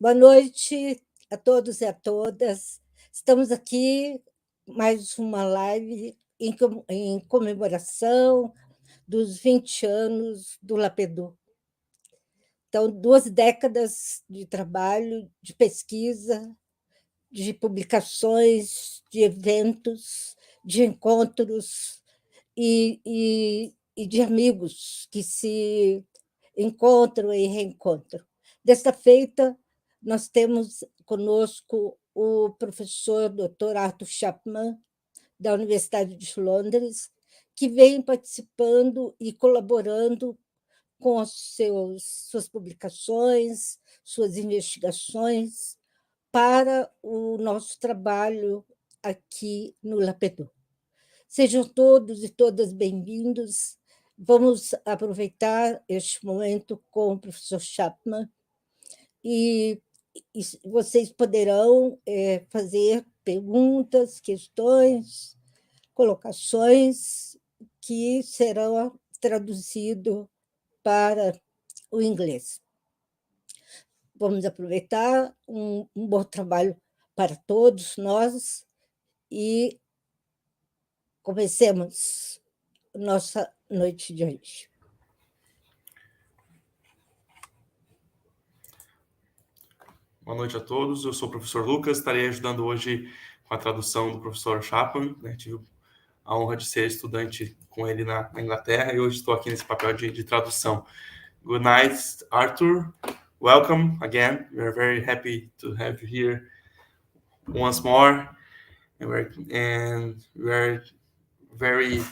Boa noite a todos e a todas. Estamos aqui, mais uma live em comemoração dos 20 anos do LAPEDUH. Então, 2 décadas de trabalho, de pesquisa, de publicações, de eventos, de encontros e de amigos que se encontram e reencontram. Desta feita, nós temos conosco o professor Dr. Arthur Chapman, da Universidade de Londres, que vem participando e colaborando com suas publicações, suas investigações, para o nosso trabalho aqui no LAPEDUH. Sejam todos e todas bem-vindos. Vamos aproveitar este momento com o professor Chapman e vocês poderão fazer perguntas, questões, colocações que serão traduzidas para o inglês. Vamos aproveitar um bom trabalho para todos nós e comecemos nossa noite de hoje. Boa noite a todos, eu sou o professor Lucas, estarei ajudando hoje com a tradução do professor Chapman, né? Tive a honra de ser estudante com ele na Inglaterra e hoje estou aqui nesse papel de tradução. Good night, Arthur. Welcome again. We are very happy to have you here once more, and we are very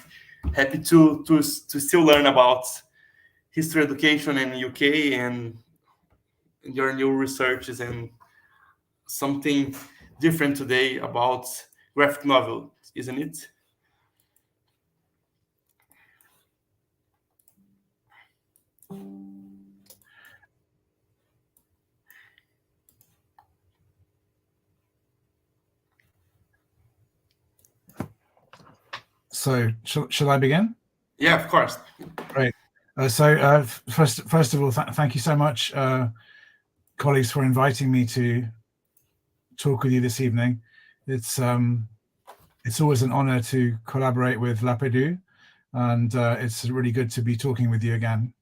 happy to still learn about history education in the UK and your new researches and something different today about graphic novel, isn't it? So, shall I begin? Yeah, of course. Great. First of all, thank you so much, colleagues, for inviting me to talk with you this evening. It's always an honor to collaborate with LAPEDUH, and it's really good to be talking with you again.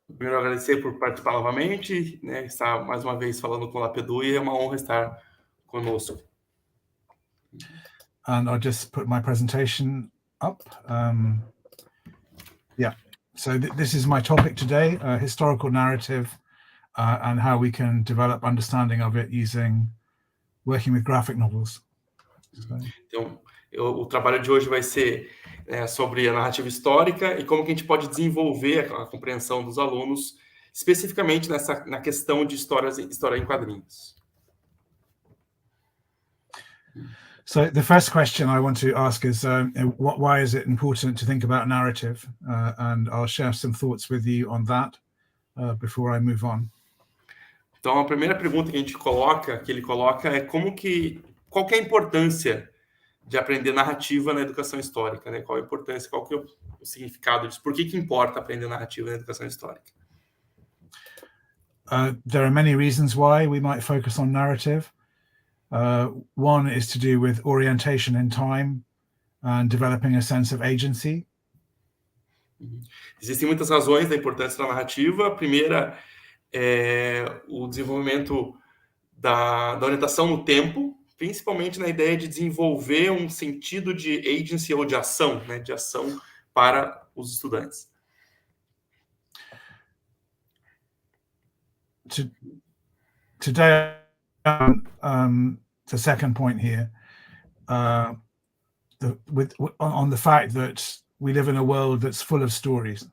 Primeiro, agradecer por participar novamente, né? Estar mais uma vez falando com o LAPEDUH e é uma honra estar conosco. And I'll just put my presentation up. Yeah, so this is my topic today, historical narrative, and how we can develop understanding of it working with graphic novels. Então, o trabalho de hoje vai ser sobre a narrativa histórica e como que a gente pode desenvolver a compreensão dos alunos, especificamente na questão de história em quadrinhos. So the first question I want to ask is, why is it important to think about narrative? And I'll share some thoughts with you on that before I move on. Então, a primeira pergunta que ele coloca é qual que é a importância de aprender narrativa na educação histórica, né? Qual a importância, qual que é o significado disso? Por que importa aprender narrativa na educação histórica? There are many reasons why we might focus on narrative. One is to do with orientation in time and developing a sense of agency. Existem muitas razões da importância da narrativa. A primeira é o desenvolvimento da orientação no tempo, principalmente na ideia de desenvolver um sentido de agency ou de ação, né, de ação para os estudantes. Today, the second point here, on the fact that we live in a world that's full of stories,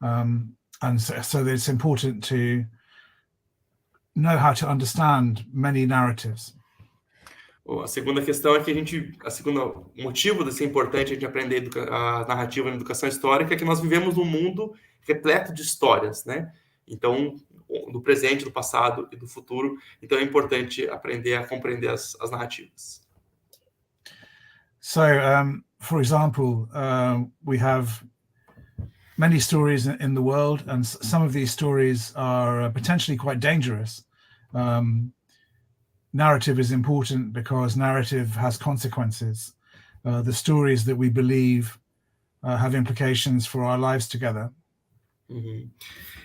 and so it's important to know how to understand many narratives. A segunda questão é que o segundo motivo de ser importante a gente aprender a narrativa na educação histórica é que nós vivemos num mundo repleto de histórias, né? Então, do presente, do passado e do futuro. Então, é importante aprender a compreender as narrativas. So, for example, we have many stories in the world, and some of these stories are potentially quite dangerous. Narrative is important because narrative has consequences. The stories that we believe have implications for our lives together. Uhum.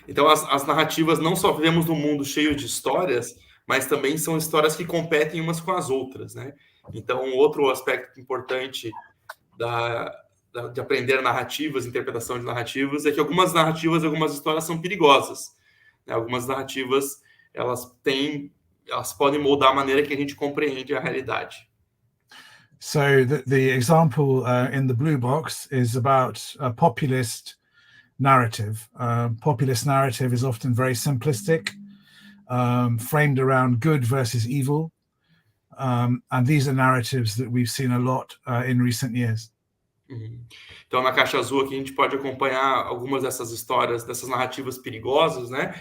Então, as narrativas não só vivemos num mundo cheio de histórias, mas também são histórias que competem umas com as outras, né? Então, outro aspecto importante de aprender narrativas, interpretação de narrativas, é que algumas narrativas, algumas histórias são perigosas, né? Algumas narrativas, elas podem moldar a maneira que a gente compreende a realidade. So the example in the blue box is about a populist narrative. Populist narrative is often very simplistic, framed around good versus evil. And these are narratives that we've seen a lot in recent years. Uhum. Então, na caixa azul aqui, a gente pode acompanhar algumas dessas histórias, dessas narrativas perigosas, né?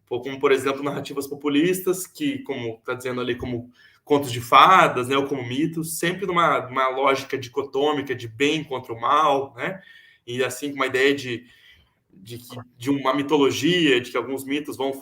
Como, por exemplo, narrativas populistas, que, como está dizendo ali, como contos de fadas, né? Ou como mitos, sempre numa lógica dicotômica de bem contra o mal, né? E assim, com uma ideia de uma mitologia, de que alguns mitos vão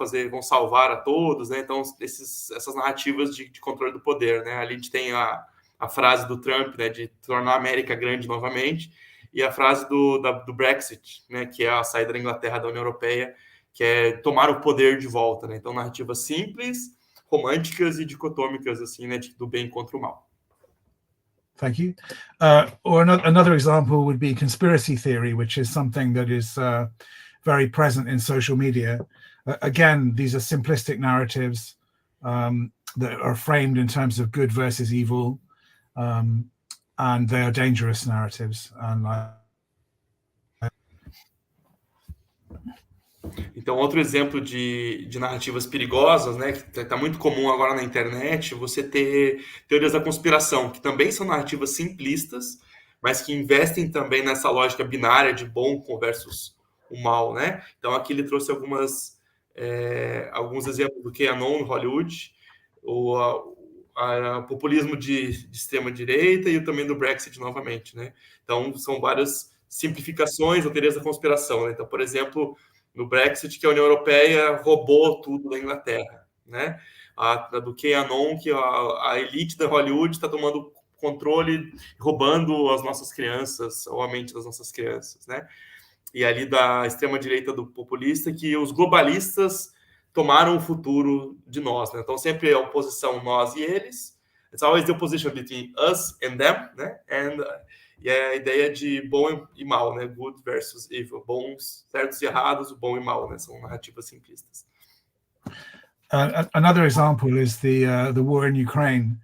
salvar a todos, né? Então, essas narrativas de controle do poder, né? Ali a gente tem a frase do Trump, né, de tornar a América grande novamente, e a frase do Brexit, né, que é a saída da Inglaterra da União Europeia, que é tomar o poder de volta, né? Então, narrativas simples, românticas e dicotômicas, assim, né, do bem contra o mal. Thank you. Or another example would be conspiracy theory, which is something that is very present in social media. Again, these are simplistic narratives that are framed in terms of good versus evil, and they are dangerous narratives. Então, outro exemplo de narrativas perigosas, né, que está muito comum agora na internet, você ter teorias da conspiração, que também são narrativas simplistas, mas que investem também nessa lógica binária de bom versus o mal, né? Então, aqui ele trouxe alguns exemplos do QAnon no Hollywood, o populismo de extrema-direita e também do Brexit novamente, né? Então, são várias simplificações ou teorias da conspiração, né? Então, por exemplo, no Brexit, que a União Europeia roubou tudo da Inglaterra, né? Do QAnon, que a elite da Hollywood está tomando controle, roubando as nossas crianças, ou a mente das nossas crianças, né? E ali da extrema-direita do populista, que os globalistas tomaram o futuro de nós, né? Então, sempre a oposição nós e eles. It's always the opposition between us and them, né? E a ideia de bom e mal, né? Good versus evil. Bons, certos e errados, o bom e mal, né? São narrativas simplistas. Another example is the war in Ukraine.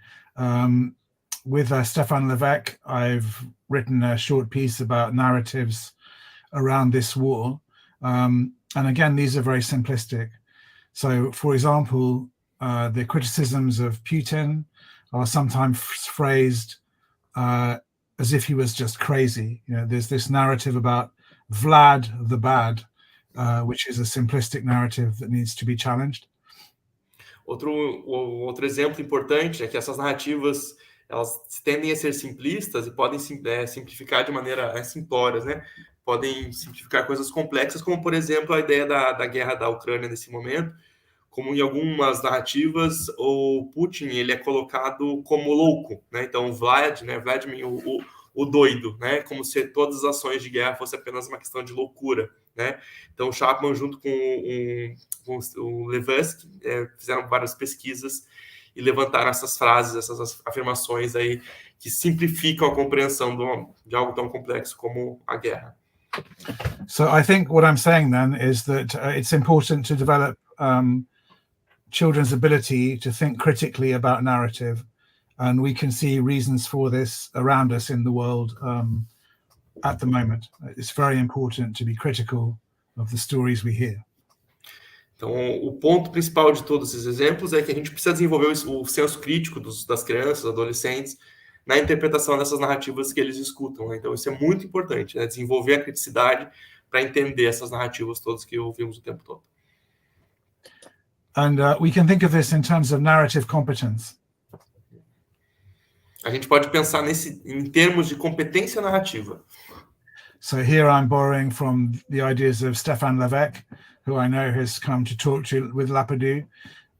With Stefan Levesque, I've written a short piece about narratives around this war. And again, these are very simplistic. So, for example, the criticisms of Putin are sometimes phrased as if he was just crazy. You know, there's this narrative about Vlad the bad, which is a simplistic narrative that needs to be challenged. Outro exemplo importante é que essas narrativas, elas tendem a ser simplistas e podem simplificar de maneira simplórias, né? Podem simplificar coisas complexas, como, por exemplo, a ideia da guerra da Ucrânia nesse momento, como em algumas narrativas, o Putin ele é colocado como louco, né? Então, Vladimir, o doido, né? Como se todas as ações de guerra fossem apenas uma questão de loucura, né? Então, Chapman, junto com o Levesque, fizeram várias pesquisas e levantaram essas frases, essas afirmações aí que simplificam a compreensão de algo tão complexo como a guerra. So I think what I'm saying then is that it's important to develop children's ability to think critically about narrative, and we can see reasons for this around us in the world at the moment. It's very important to be critical of the stories we hear. Então, o ponto principal de todos esses exemplos é que a gente precisa desenvolver o senso crítico das crianças, adolescentes, na interpretação dessas narrativas que eles escutam, né? Então, isso é muito importante, né? Desenvolver a criticidade para entender essas narrativas todas que ouvimos o tempo todo. And we can think of this in terms of narrative competence. A gente pode pensar em termos de competência narrativa. So here I'm borrowing from the ideas of Stefan Levesque, who I know has come to talk to with LAPEDUH,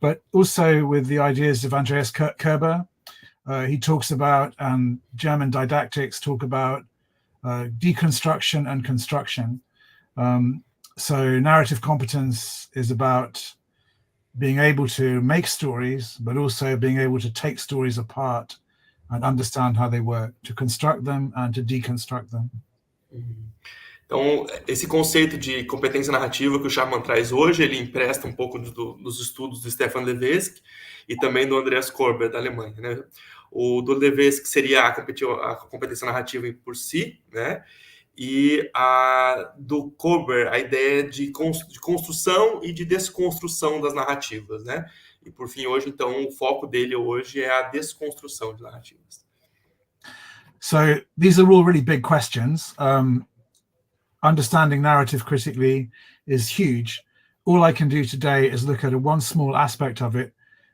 but also with the ideas of Andreas Kerber. He talks about, German didactics talk about deconstruction and construction. So narrative competence is about being able to make stories, but also being able to take stories apart and understand how they work, to construct them and to deconstruct them. Então, esse conceito de competência narrativa que o Chapman traz hoje, ele empresta um pouco dos estudos do Stefan Levesque e também do Andreas Kerber, da Alemanha, né? O do Levesque seria a competência narrativa por si, né? E a do Kerber, a ideia de construção e de desconstrução das narrativas, né? E por fim, hoje, então, o foco dele hoje é a desconstrução de narrativas. So these are all really big questions. Understanding narrative critically is huge. All I can do today is look at one small aspect of it,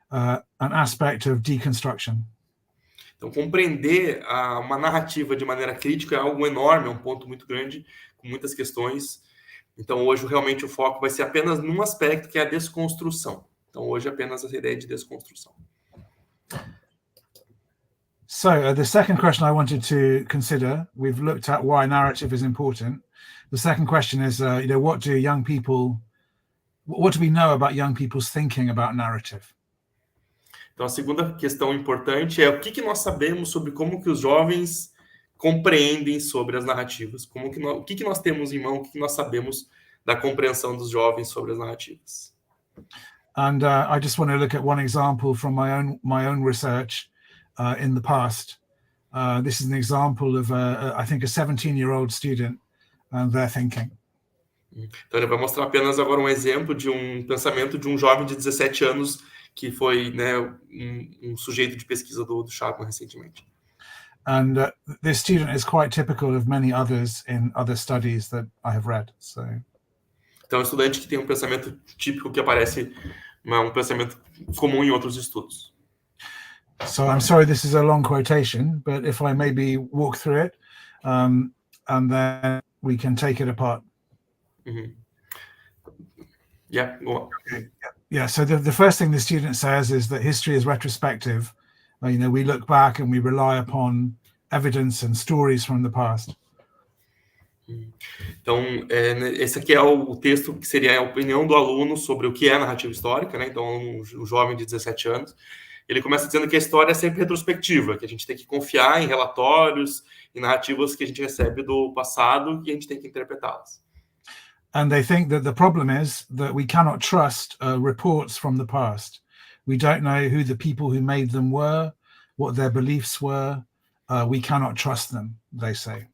an aspect of deconstruction. Então, compreender uma narrativa de maneira crítica é algo enorme, é um ponto muito grande, com muitas questões. Então, hoje, realmente, o foco vai ser apenas num aspecto, que é a desconstrução. Então, hoje, apenas essa ideia de desconstrução. So the second question I wanted to consider, we've looked at why narrative is important. The second question is, what do we know about young people's thinking about narrative? Então, a segunda questão importante é o que nós sabemos sobre como que os jovens compreendem sobre as narrativas. O que nós temos em mão, o que nós sabemos da compreensão dos jovens sobre as narrativas. And I just want to look at one example from my own research in the past. This is an example of, I think, a 17-year-old student and their thinking. Então, ele vai mostrar apenas agora um exemplo de um pensamento de um jovem de 17 anos que foi, né, um sujeito de pesquisa do Chapman recentemente. And this student is quite typical of many others in other studies that I have read. So. Então, é um estudante que tem um pensamento típico que aparece, um pensamento comum em outros estudos. So I'm sorry this is a long quotation, but if I maybe walk through it, and then we can take it apart. Mm-hmm. Yeah, go on. Okay. Yeah, so the first thing the student says is that history is retrospective. We look back and we rely upon evidence and stories from the past. Então, esse aqui é o texto que seria a opinião do aluno sobre o que é narrativa histórica, né? Então, um jovem de 17 anos, ele começa dizendo que a história é sempre retrospectiva, que a gente tem que confiar em relatórios e narrativas que a gente recebe do passado e a gente tem que interpretá-las. And they think that the problem is that we cannot trust reports from the past. We don't know who the people who made them were, what their beliefs were. We cannot trust them, they say.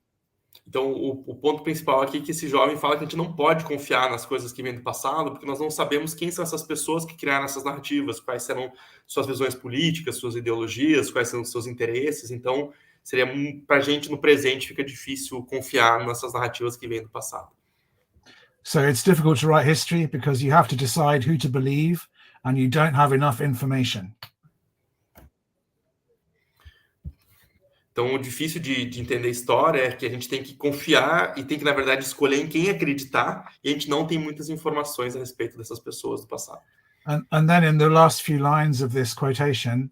Então, o ponto principal aqui é que esse jovem fala que a gente não pode confiar nas coisas que vêm do passado, porque nós não sabemos quem são essas pessoas que criaram essas narrativas, quais serão suas visões políticas, suas ideologias, quais são os seus interesses. Então, seria para a gente no presente fica difícil confiar nessas narrativas que vêm do passado. So it's difficult to write history because you have to decide who to believe and you don't have enough information. Então, o difícil de entender história é que a gente tem que confiar e tem que, na verdade, escolher em quem acreditar, e a gente não tem muitas informações a respeito dessas pessoas do passado. And then in the last few lines of this quotation,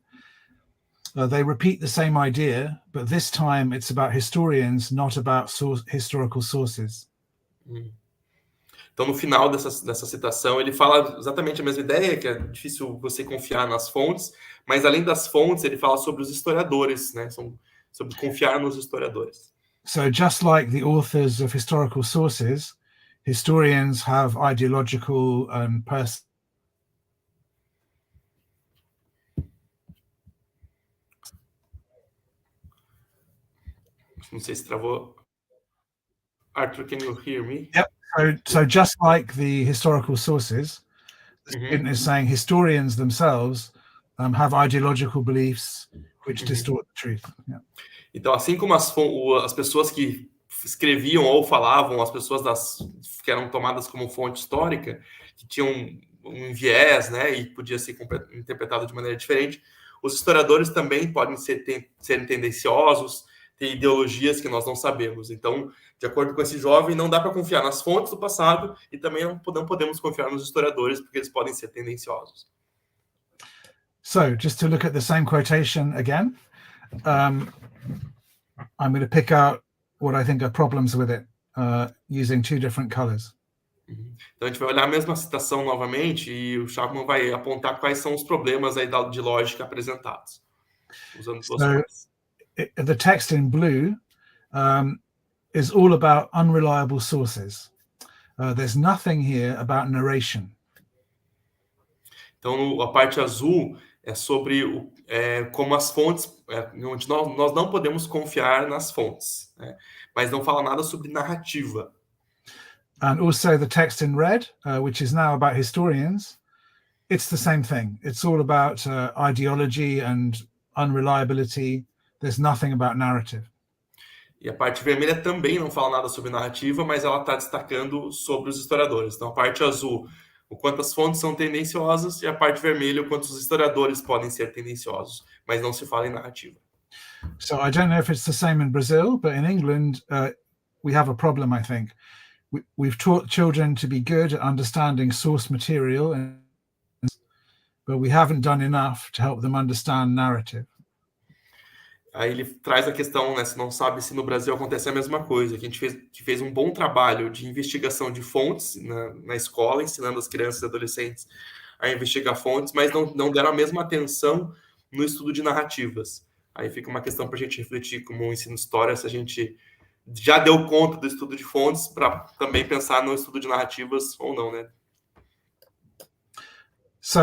they repeat the same idea, but this time it's about historians, not about historical sources. Então, no final dessa citação, ele fala exatamente a mesma ideia, que é difícil você confiar nas fontes, mas além das fontes, ele fala sobre os historiadores, né? Sobre confiar nos historiadores. So just like the authors of historical sources, historians have ideological and Não sei se travou. Arthur, can you hear me? Yep. So just like the historical sources, the student is saying historians themselves have ideological beliefs which distort the truth. Yeah. Então, assim como as pessoas que escreviam ou falavam, as pessoas que eram tomadas como fonte histórica, que tinham um viés, né, e podia ser interpretado de maneira diferente, os historiadores também podem ser tendenciosos, ter ideologias que nós não sabemos. Então, de acordo com esse jovem, não dá para confiar nas fontes do passado e também não podemos confiar nos historiadores, porque eles podem ser tendenciosos. So, just to look at the same quotation again, I'm going to pick out what I think are problems with it, using two different colors. Então, a gente vai olhar a mesma citação novamente e o Chapman vai apontar quais são os problemas aí de lógica apresentados, usando duas cores. The text in blue is all about unreliable sources. There's nothing here about narration. Então, a parte azul é sobre como as fontes, onde nós não podemos confiar nas fontes, né? Mas não fala nada sobre narrativa. And also the text in red, which is now about historians, it's the same thing. It's all about ideology and unreliability. There's nothing about narrative. E a parte vermelha também não fala nada sobre narrativa, mas ela está destacando sobre os historiadores. Então, a parte azul, o quanto as fontes são tendenciosas, e a parte vermelha, o quanto os historiadores podem ser tendenciosos, mas não se fala em narrativa. So I don't know if it's the same in Brazil, but in England, we have a problem, I think. We've taught children to be good at understanding source material, but we haven't done enough to help them understand narrative. Aí ele traz a questão, né, se não sabe se no Brasil acontece a mesma coisa, que a gente fez um bom trabalho de investigação de fontes na escola, ensinando as crianças e adolescentes a investigar fontes, mas não deram a mesma atenção no estudo de narrativas. Aí fica uma questão para a gente refletir como o ensino história, se a gente já deu conta do estudo de fontes para também pensar no estudo de narrativas ou não, né? So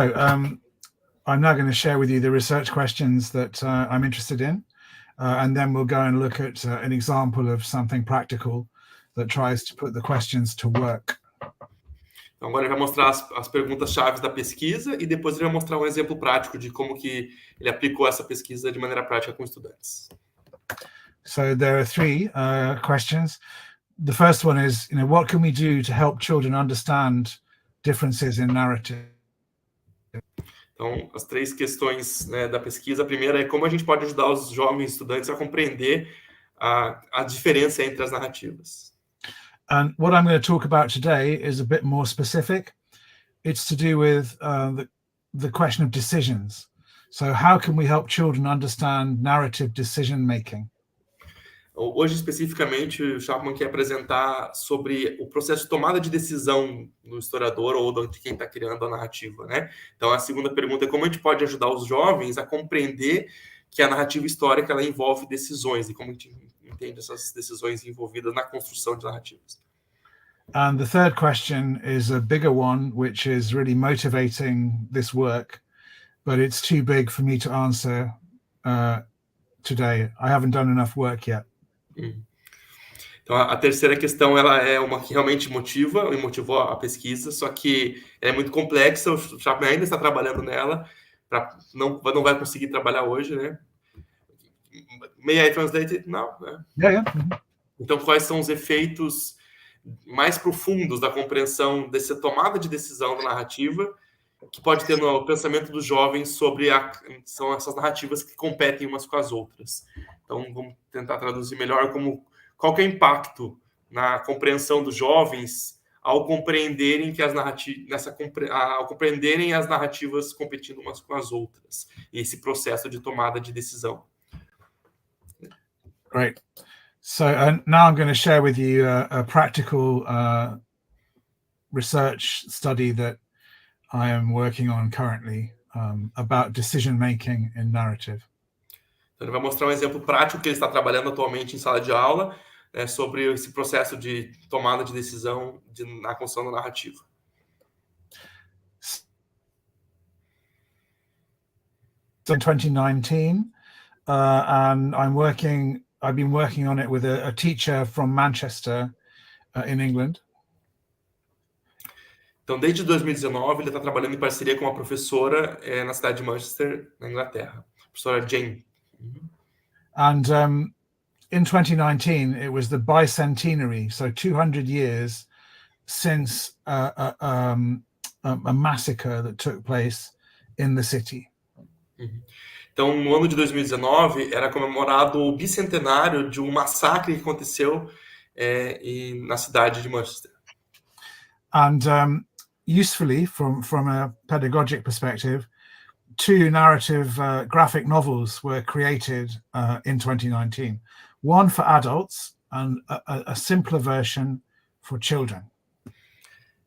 I'm now going to share with you the research questions that I'm interested in, and then we'll go and look at an example of something practical that tries to put the questions to work. Então agora ele vai mostrar as perguntas-chave da pesquisa e depois ele vai mostrar um exemplo prático de como que ele aplicou essa pesquisa de maneira prática com estudantes. So there are three questions. The first one is, what can we do to help children understand differences in narrative? Então, as três questões, né, da pesquisa. A primeira é como a gente pode ajudar os jovens estudantes a compreender a diferença entre as narrativas. And what I'm going to talk about today is a bit more specific. It's to do with the question of decisions. So how can we help children understand narrative decision making? Hoje, especificamente, o Chapman quer apresentar sobre o processo de tomada de decisão do historiador ou de quem está criando a narrativa, né? Então, a segunda pergunta é como a gente pode ajudar os jovens a compreender que a narrativa histórica ela envolve decisões e como a gente entende essas decisões envolvidas na construção de narrativas. And the third question is a bigger one, which is really motivating this work, but it's too big for me to answer today. I haven't done enough work yet. Então, a terceira questão ela é uma que realmente motivou a pesquisa, só que é muito complexa, o Chapman ainda está trabalhando nela, não vai conseguir trabalhar hoje, né? May I translate it? Não. Yeah. Então, quais são os efeitos mais profundos da compreensão dessa tomada de decisão da narrativa que pode ter no pensamento dos jovens sobre são essas narrativas que competem umas com as outras. Então, vamos tentar traduzir melhor qual que é o impacto na compreensão dos jovens ao compreenderem ao compreenderem as narrativas competindo umas com as outras, e esse processo de tomada de decisão. Great. So now I'm going to share with you a practical research study that I am working on currently about decision making in narrative. Então, ele vai mostrar um exemplo prático que ele está trabalhando atualmente em sala de aula, sobre esse processo de tomada de decisão na construção da narrativa. In 2019, and I've been working on it with a teacher from Manchester in England. Então, desde 2019, ele está trabalhando em parceria com uma professora na cidade de Manchester, na Inglaterra, a professora Jane. And in 2019, it was the bicentenary, so 200 years since a massacre that took place in the city. Então, no ano de 2019, era comemorado o bicentenário de um massacre que aconteceu na cidade de Manchester. And usefully, from a pedagogic perspective, 2 narrative graphic novels were created in 2019. One for adults and a simpler version for children.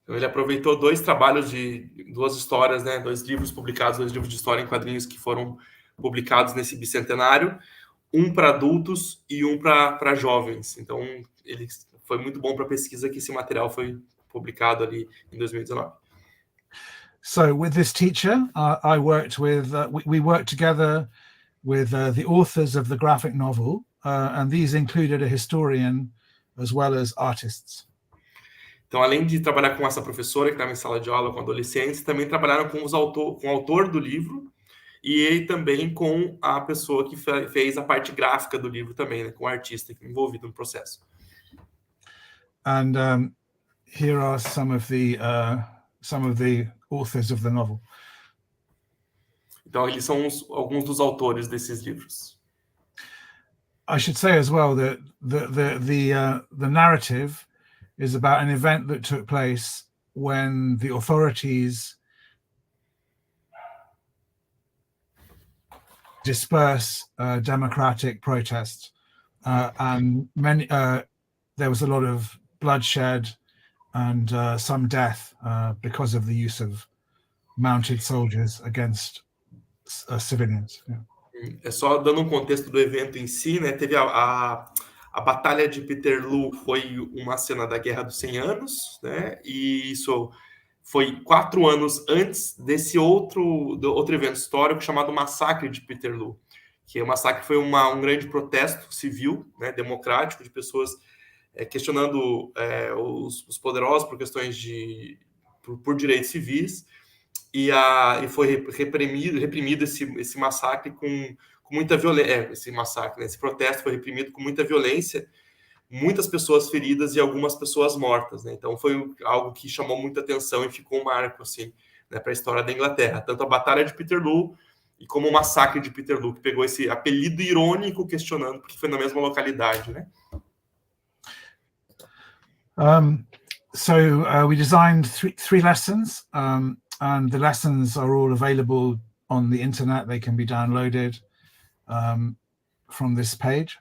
Então, ele aproveitou 2 trabalhos de 2 histórias, né, 2 livros publicados, 2 livros de história em quadrinhos que foram publicados nesse bicentenário, um para adultos e um para jovens. Então, ele foi muito bom para a pesquisa que esse material foi publicado ali em 2019. So with this teacher, I worked with, we worked together with the authors of the graphic novel, and these included a historian as well as artists. Então, além de trabalhar com essa professora que estava em sala de aula com adolescentes, também trabalharam com o autor do livro e também com a pessoa que fez a parte gráfica do livro também, né, com o artista envolvido no processo. And here are some of the authors of the novel. Então, eles são alguns dos autores desses livros. I should say as well that the narrative is about an event that took place when the authorities disperse democratic protests, and there was a lot of bloodshed and some death because of the use of mounted soldiers against civilians. Yeah. É só dando um contexto do evento em si, né? Teve a Batalha de Peterloo, foi uma cena da Guerra dos 100 Anos, né? E isso foi 4 anos antes desse outro evento histórico chamado Massacre de Peterloo, que o massacre foi um grande protesto civil, né, democrático, de pessoas questionando os poderosos por questões por direitos civis, e foi reprimido esse massacre com muita violência. Esse massacre, né, esse protesto foi reprimido com muita violência, muitas pessoas feridas e algumas pessoas mortas, né? Então foi algo que chamou muita atenção e ficou um marco assim, né, para a história da Inglaterra, tanto a Batalha de Peterloo e como o Massacre de Peterloo, que pegou esse apelido irônico questionando porque foi na mesma localidade, né? So we designed three lessons, and the lessons are all available on the internet. They can be downloaded from this page.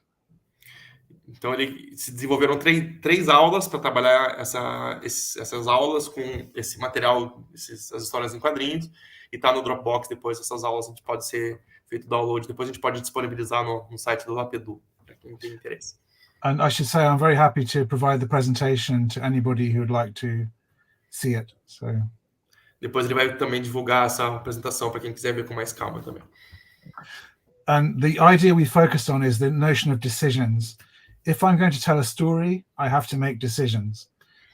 Então, se desenvolveram 3 aulas para trabalhar essas aulas com esse material, essas histórias em quadrinhos, e está no Dropbox. Depois essas aulas pode ser feito download, depois a gente pode disponibilizar no site do LAPEDUH, para quem tem interesse. And I should say I'm very happy to provide the presentation to anybody who would like to see it. So. Depois ele vai também divulgar essa apresentação para quem quiser ver com mais calma também. And the idea we focused on is the notion of decisions. If I'm going to tell a story, I have to make decisions.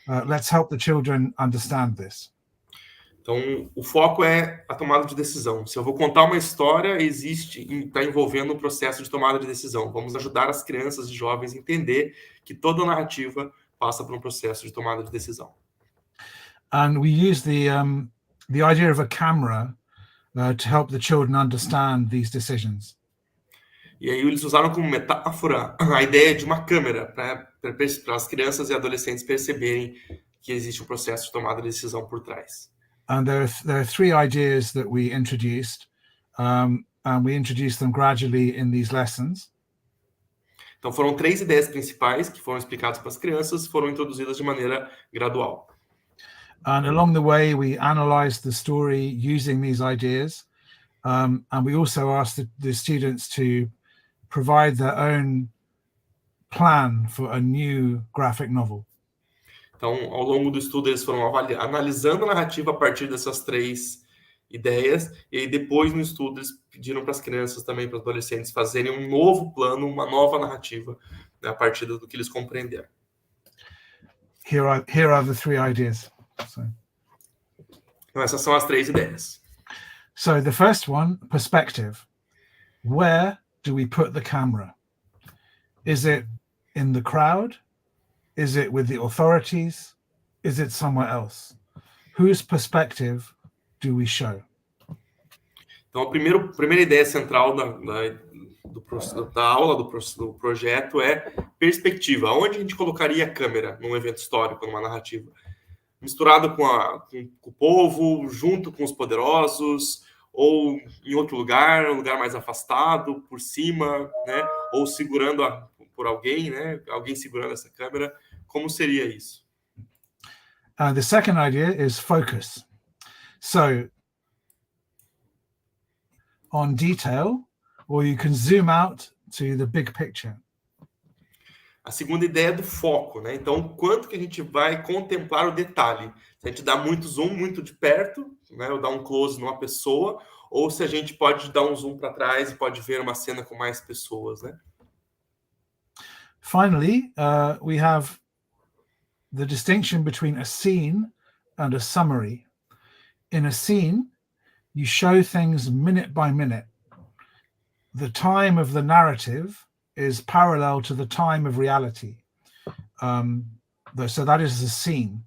Let's help the children understand this. Então, o foco é a tomada de decisão. Se eu vou contar uma história, está envolvendo o processo de tomada de decisão. Vamos ajudar as crianças e jovens a entender que toda narrativa passa por um processo de tomada de decisão. And we use the idea of a camera to help the children understand these decisions. E aí eles usaram como metáfora a ideia de uma câmera para as crianças e adolescentes perceberem que existe um processo de tomada de decisão por trás. And there are 3 ideas that we introduced, and we introduced them gradually in these lessons. Então foram 3 ideias principais que foram explicadas para as crianças, foram introduzidas de maneira gradual. And along the way, we analyzed the story using these ideas, and we also asked the students to provide their own plan for a new graphic novel. Então, ao longo do estudo, eles foram analisando a narrativa a partir dessas 3 ideias, e aí depois no estudo eles pediram para as crianças também, para os adolescentes, fazerem um novo plano, uma nova narrativa, né, a partir do que eles compreenderam. Here are the 3 ideas. So. Então, essas são as 3 ideias. So the first one, perspective. Where do we put the camera? Is it in the crowd? Is it with the authorities? Is it somewhere else? Whose perspective do we show? Então, a primeira ideia central da aula do projeto é perspectiva. Onde a gente colocaria a câmera num evento histórico, numa narrativa? Misturado com o povo, junto com os poderosos, ou em outro lugar, um lugar mais afastado, por cima, né? Ou segurando por alguém, né? Alguém segurando essa câmera. Como seria isso? The second idea is focus. So, on detail, or you can zoom out to the big picture. A segunda ideia é do foco, né? Então, quanto que a gente vai contemplar o detalhe? Se a gente dá muito zoom, muito de perto, né? Ou dar um close numa pessoa, ou se a gente pode dar um zoom para trás e pode ver uma cena com mais pessoas, né? Finally, we have the distinction between a scene and a summary. In a scene, you show things minute by minute. The time of the narrative is parallel to the time of reality. So that is the scene.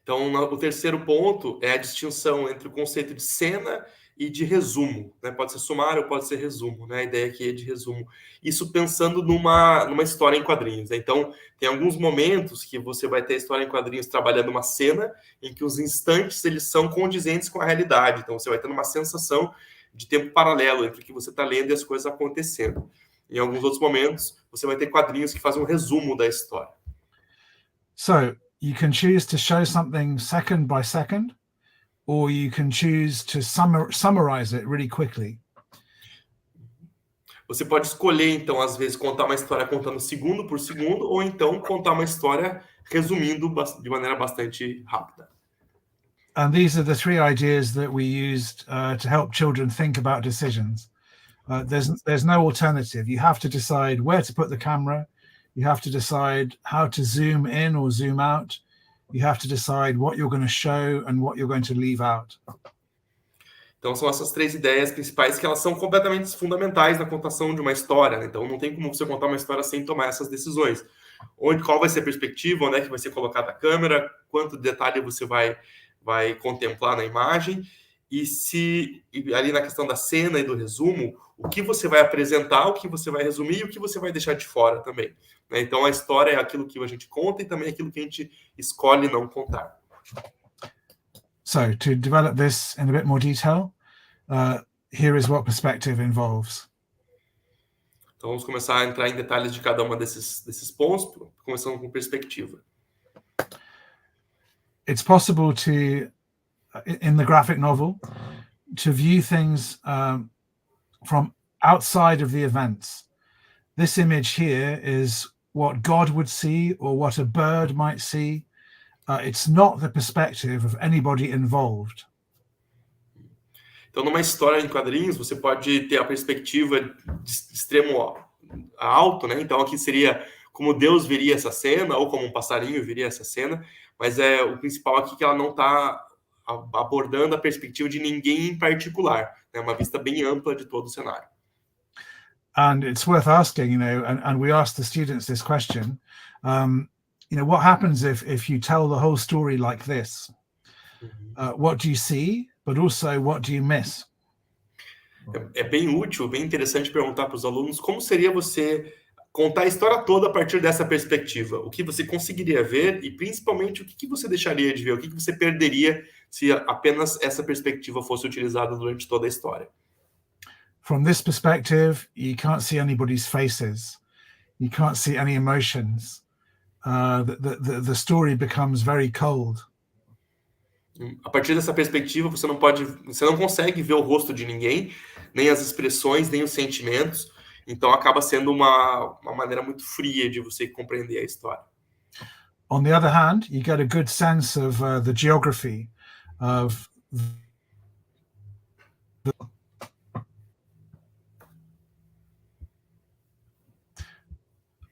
Então, o terceiro ponto é a distinção entre o conceito de cena e de resumo, né? Pode ser sumário ou pode ser resumo, né? A ideia aqui é de resumo. Isso pensando numa história em quadrinhos, né? Então, tem alguns momentos que você vai ter a história em quadrinhos trabalhando uma cena em que os instantes eles são condizentes com a realidade. Então, você vai ter uma sensação de tempo paralelo entre o que você está lendo e as coisas acontecendo. Em alguns outros momentos, você vai ter quadrinhos que fazem um resumo da história. So, you can choose to show something second by second, or you can choose to summarize it really quickly. Você pode escolher, então, às vezes, contar uma história contando segundo por segundo, ou então contar uma história resumindo de maneira bastante rápida. And these are the three ideas that we used to help children think about decisions. There's no alternative. You have to decide where to put the camera. You have to decide how to zoom in or zoom out. You have to decide what you're going to show and what you're going to leave out. Então, são essas três ideias principais que elas são completamente fundamentais na contação de uma história, né? Então, não tem como você contar uma história sem tomar essas decisões. Qual vai ser a perspectiva, onde é que vai ser colocada a câmera, quanto detalhe você vai contemplar na imagem, e ali na questão da cena e do resumo, o que você vai apresentar, o que você vai resumir e o que você vai deixar de fora também, né? Então, a história é aquilo que a gente conta e também aquilo que a gente escolhe não contar. So, to develop this in a bit more detail, here is what perspective involves. Então, vamos começar a entrar em detalhes de cada uma desses pontos, começando com perspectiva. It's possible to, in the graphic novel, to view things from outside of the events. This image here is what God would see or what a bird might see. It's not the perspective of anybody involved. Então, numa história em quadrinhos, você pode ter a perspectiva de extremo alto, né? Então, aqui seria como Deus veria essa cena, ou como um passarinho veria essa cena, mas o principal aqui é que ela não está abordando a perspectiva de ninguém em particular, né? Uma vista bem ampla de todo o cenário. And it's worth asking, and we asked the students this question, what happens if you tell the whole story like this? What do you see, but also what do you miss? É bem útil, bem interessante perguntar para os alunos como seria você contar a história toda a partir dessa perspectiva. O que você conseguiria ver e, principalmente, o que você deixaria de ver, o que você perderia se apenas essa perspectiva fosse utilizada durante toda a história. From this perspective, you can't see anybody's faces. You can't see any emotions. The story becomes very cold. A partir dessa perspectiva, você não consegue ver o rosto de ninguém, nem as expressões, nem os sentimentos. Então, acaba sendo uma maneira muito fria de você compreender a história. On the other hand, you get a good sense of the geography of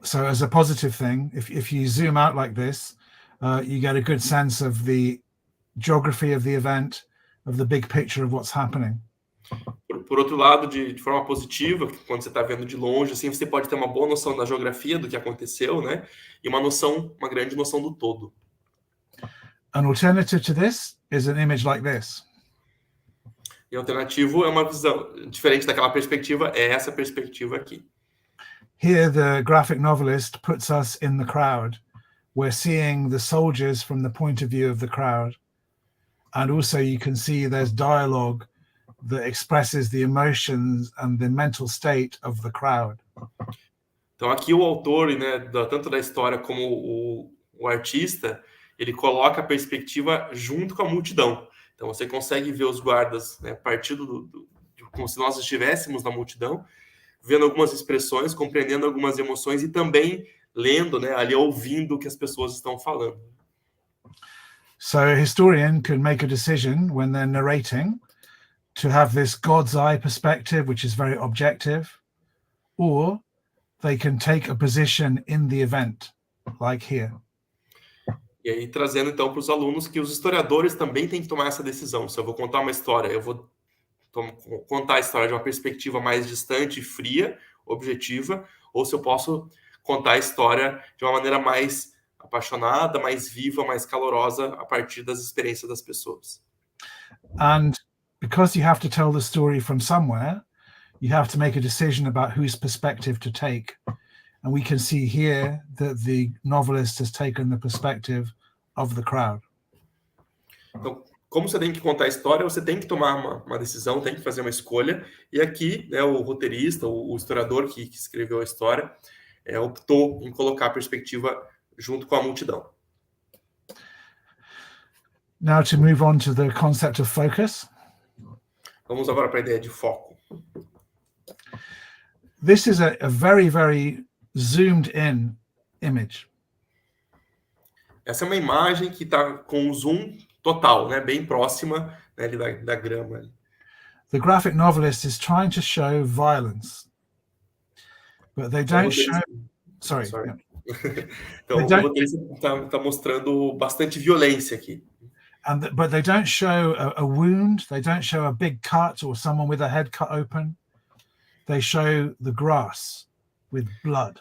So as a positive thing, if you zoom out like this, you get a good sense of the geography of the event, of the big picture of what's happening. Por outro lado, de forma positiva, quando você está vendo de longe, assim, você pode ter uma boa noção da geografia do que aconteceu, né? E uma grande noção do todo. An alternative to this is an image like this. E alternativo é uma visão diferente daquela perspectiva, é essa perspectiva aqui. Here, the graphic novelist puts us in the crowd. We're seeing the soldiers from the point of view of the crowd. And also you can see there's dialogue that expresses the emotions and the mental state of the crowd. Então aqui o autor, né, tanto da história como o artista, ele coloca a perspectiva junto com a multidão. Então você consegue ver os guardas, né, partindo como se nós estivéssemos na multidão, vendo algumas expressões, compreendendo algumas emoções e também lendo, né, ali ouvindo o que as pessoas estão falando. So a historian can make a decision when they're narrating to have this God's eye perspective, which is very objective, or they can take a position in the event, like here. E aí trazendo então para os alunos que os historiadores também têm que tomar essa decisão. Se eu vou contar uma história, eu vou contar a história de uma perspectiva mais distante, fria, objetiva, ou se eu posso contar a história de uma maneira mais apaixonada, mais viva, mais calorosa, a partir das experiências das pessoas. And because you have to tell the story from somewhere, you have to make a decision about whose perspective to take. And we can see here that the novelist has taken the perspective of the crowd. Então, como você tem que contar a história, você tem que tomar uma decisão, tem que fazer uma escolha. E aqui, né, o roteirista, o historiador que escreveu a história, optou em colocar a perspectiva junto com a multidão. Now to move on to the concept of focus. Vamos agora para a ideia de foco. This is a very, very zoomed in image. Essa é uma imagem que está com um zoom total, né, bem próxima, né, ali da grama. The graphic novelist is trying to show violence, but they don't show. Sorry. Yeah. Então o roteirista está mostrando bastante violência aqui. But they don't show a wound. They don't show a big cut or someone with a head cut open. They show the grass with blood.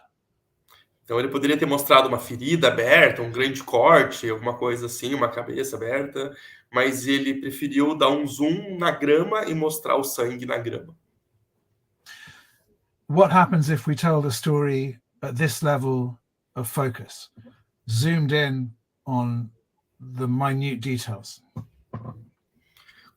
Então ele poderia ter mostrado uma ferida aberta, um grande corte, alguma coisa assim, uma cabeça aberta, mas ele preferiu dar um zoom na grama e mostrar o sangue na grama. What happens if we tell the story at this level of focus, zoomed in on the minute details?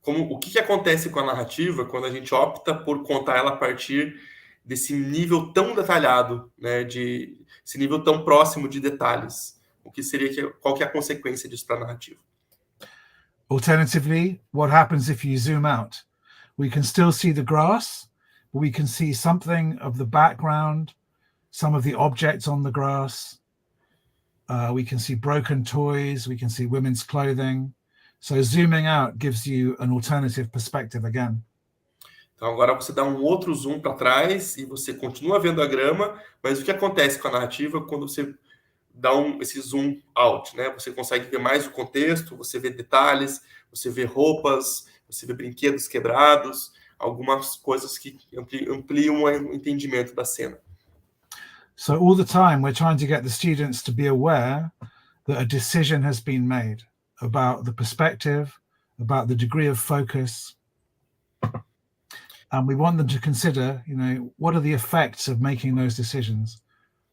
O que acontece com a narrativa quando a gente opta por contar ela a partir desse nível tão detalhado, né, esse nível tão próximo de detalhes? Qual que é a consequência disso para a narrativa? Alternatively, what happens if you zoom out? We can still see the grass, but we can see something of the background, some of the objects on the grass. We can see broken toys, we can see women's clothing. So zooming out gives you an alternative perspective again. Então agora você dá um outro zoom para trás e você continua vendo a grama, mas o que acontece com a narrativa quando você dá esse zoom out, né? Você consegue ver mais o contexto, você vê detalhes, você vê roupas, você vê brinquedos quebrados, algumas coisas que ampliam o entendimento da cena. So all the time we're trying to get the students to be aware that a decision has been made about the perspective, about the degree of focus. And we want them to consider, what are the effects of making those decisions?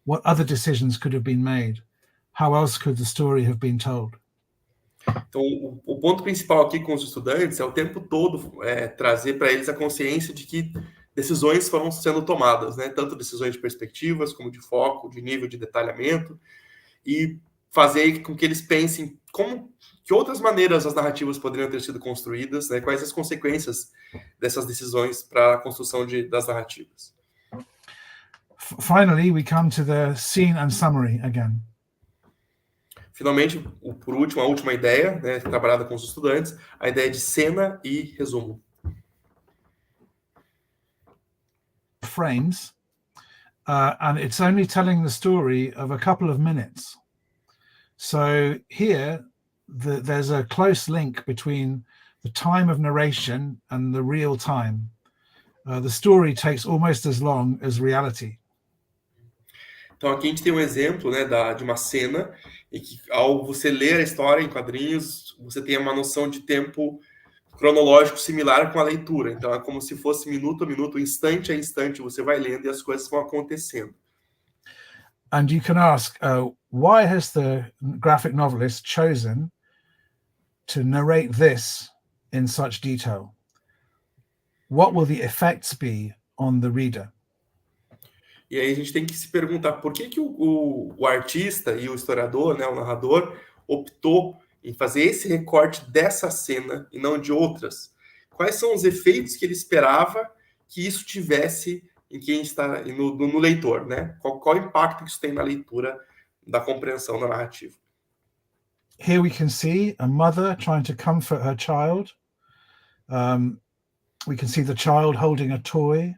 What other decisions could have been made? How else could the story have been told? Então, o ponto principal aqui com os estudantes é o tempo todo trazer para eles a consciência de que decisões foram sendo tomadas, né? Tanto decisões de perspectivas, como de foco, de nível de detalhamento, e fazer com que eles pensem que outras maneiras as narrativas poderiam ter sido construídas, né? Quais as consequências dessas decisões para a construção das narrativas. Finally, we come to the scene and summary again. Finalmente, por último, a última ideia, né, trabalhada com os estudantes, a ideia de cena e resumo. Frames, and it's only telling the story of a couple of minutes. So here, there's a close link between the time of narration and the real time. The story takes almost as long as reality. Então aqui a gente tem um exemplo, né, de uma cena em que, ao você ler a história em quadrinhos, você tem uma noção de tempo cronológico similar com a leitura. Então, é como se fosse minuto a minuto, instante a instante, você vai lendo e as coisas vão acontecendo. And you can ask, why has the graphic novelist chosen to narrate this in such detail? What will the effects be on the reader? E aí a gente tem que se perguntar por que o artista e o historiador, né, o narrador, optou em fazer esse recorte dessa cena e não de outras. Quais são os efeitos que ele esperava que isso tivesse em quem está no leitor, né? Qual impacto que isso tem na leitura da compreensão da narrativa? Here we can see a mother trying to comfort her child. We can see the child holding a toy.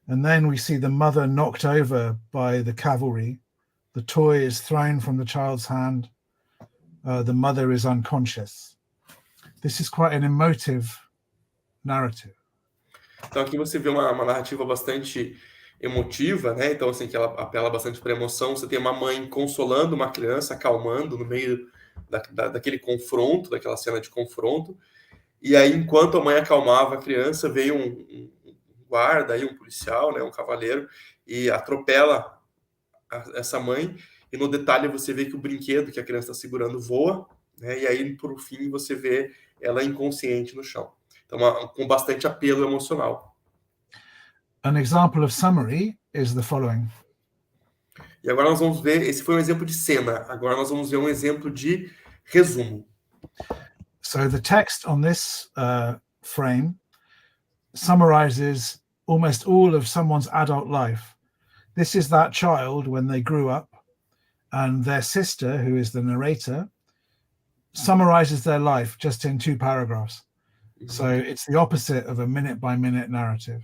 And then we see the mother knocked over by the cavalry. The toy is thrown from the child's hand. The mother is unconscious. This is quite an emotive narrative. Então aqui você vê uma narrativa bastante emotiva, né? Então assim, que ela apela bastante para emoção. Você tem uma mãe consolando uma criança, acalmando no meio daquele confronto, daquela cena de confronto. E aí, enquanto a mãe acalmava a criança, veio um guarda, aí, um policial, né, um cavaleiro, e atropela essa mãe. E no detalhe você vê que o brinquedo que a criança está segurando voa, né? E aí, por fim, você vê ela inconsciente no chão. Então, com bastante apelo emocional. An example of summary is the following. E agora nós vamos ver, esse foi um exemplo de cena, agora nós vamos ver um exemplo de resumo. So the text on this frame summarizes almost all of someone's adult life. This is that child when they grew up, and their sister, who is the narrator, summarizes their life just in 2 paragraphs. So it's the opposite of a minute-by-minute narrative.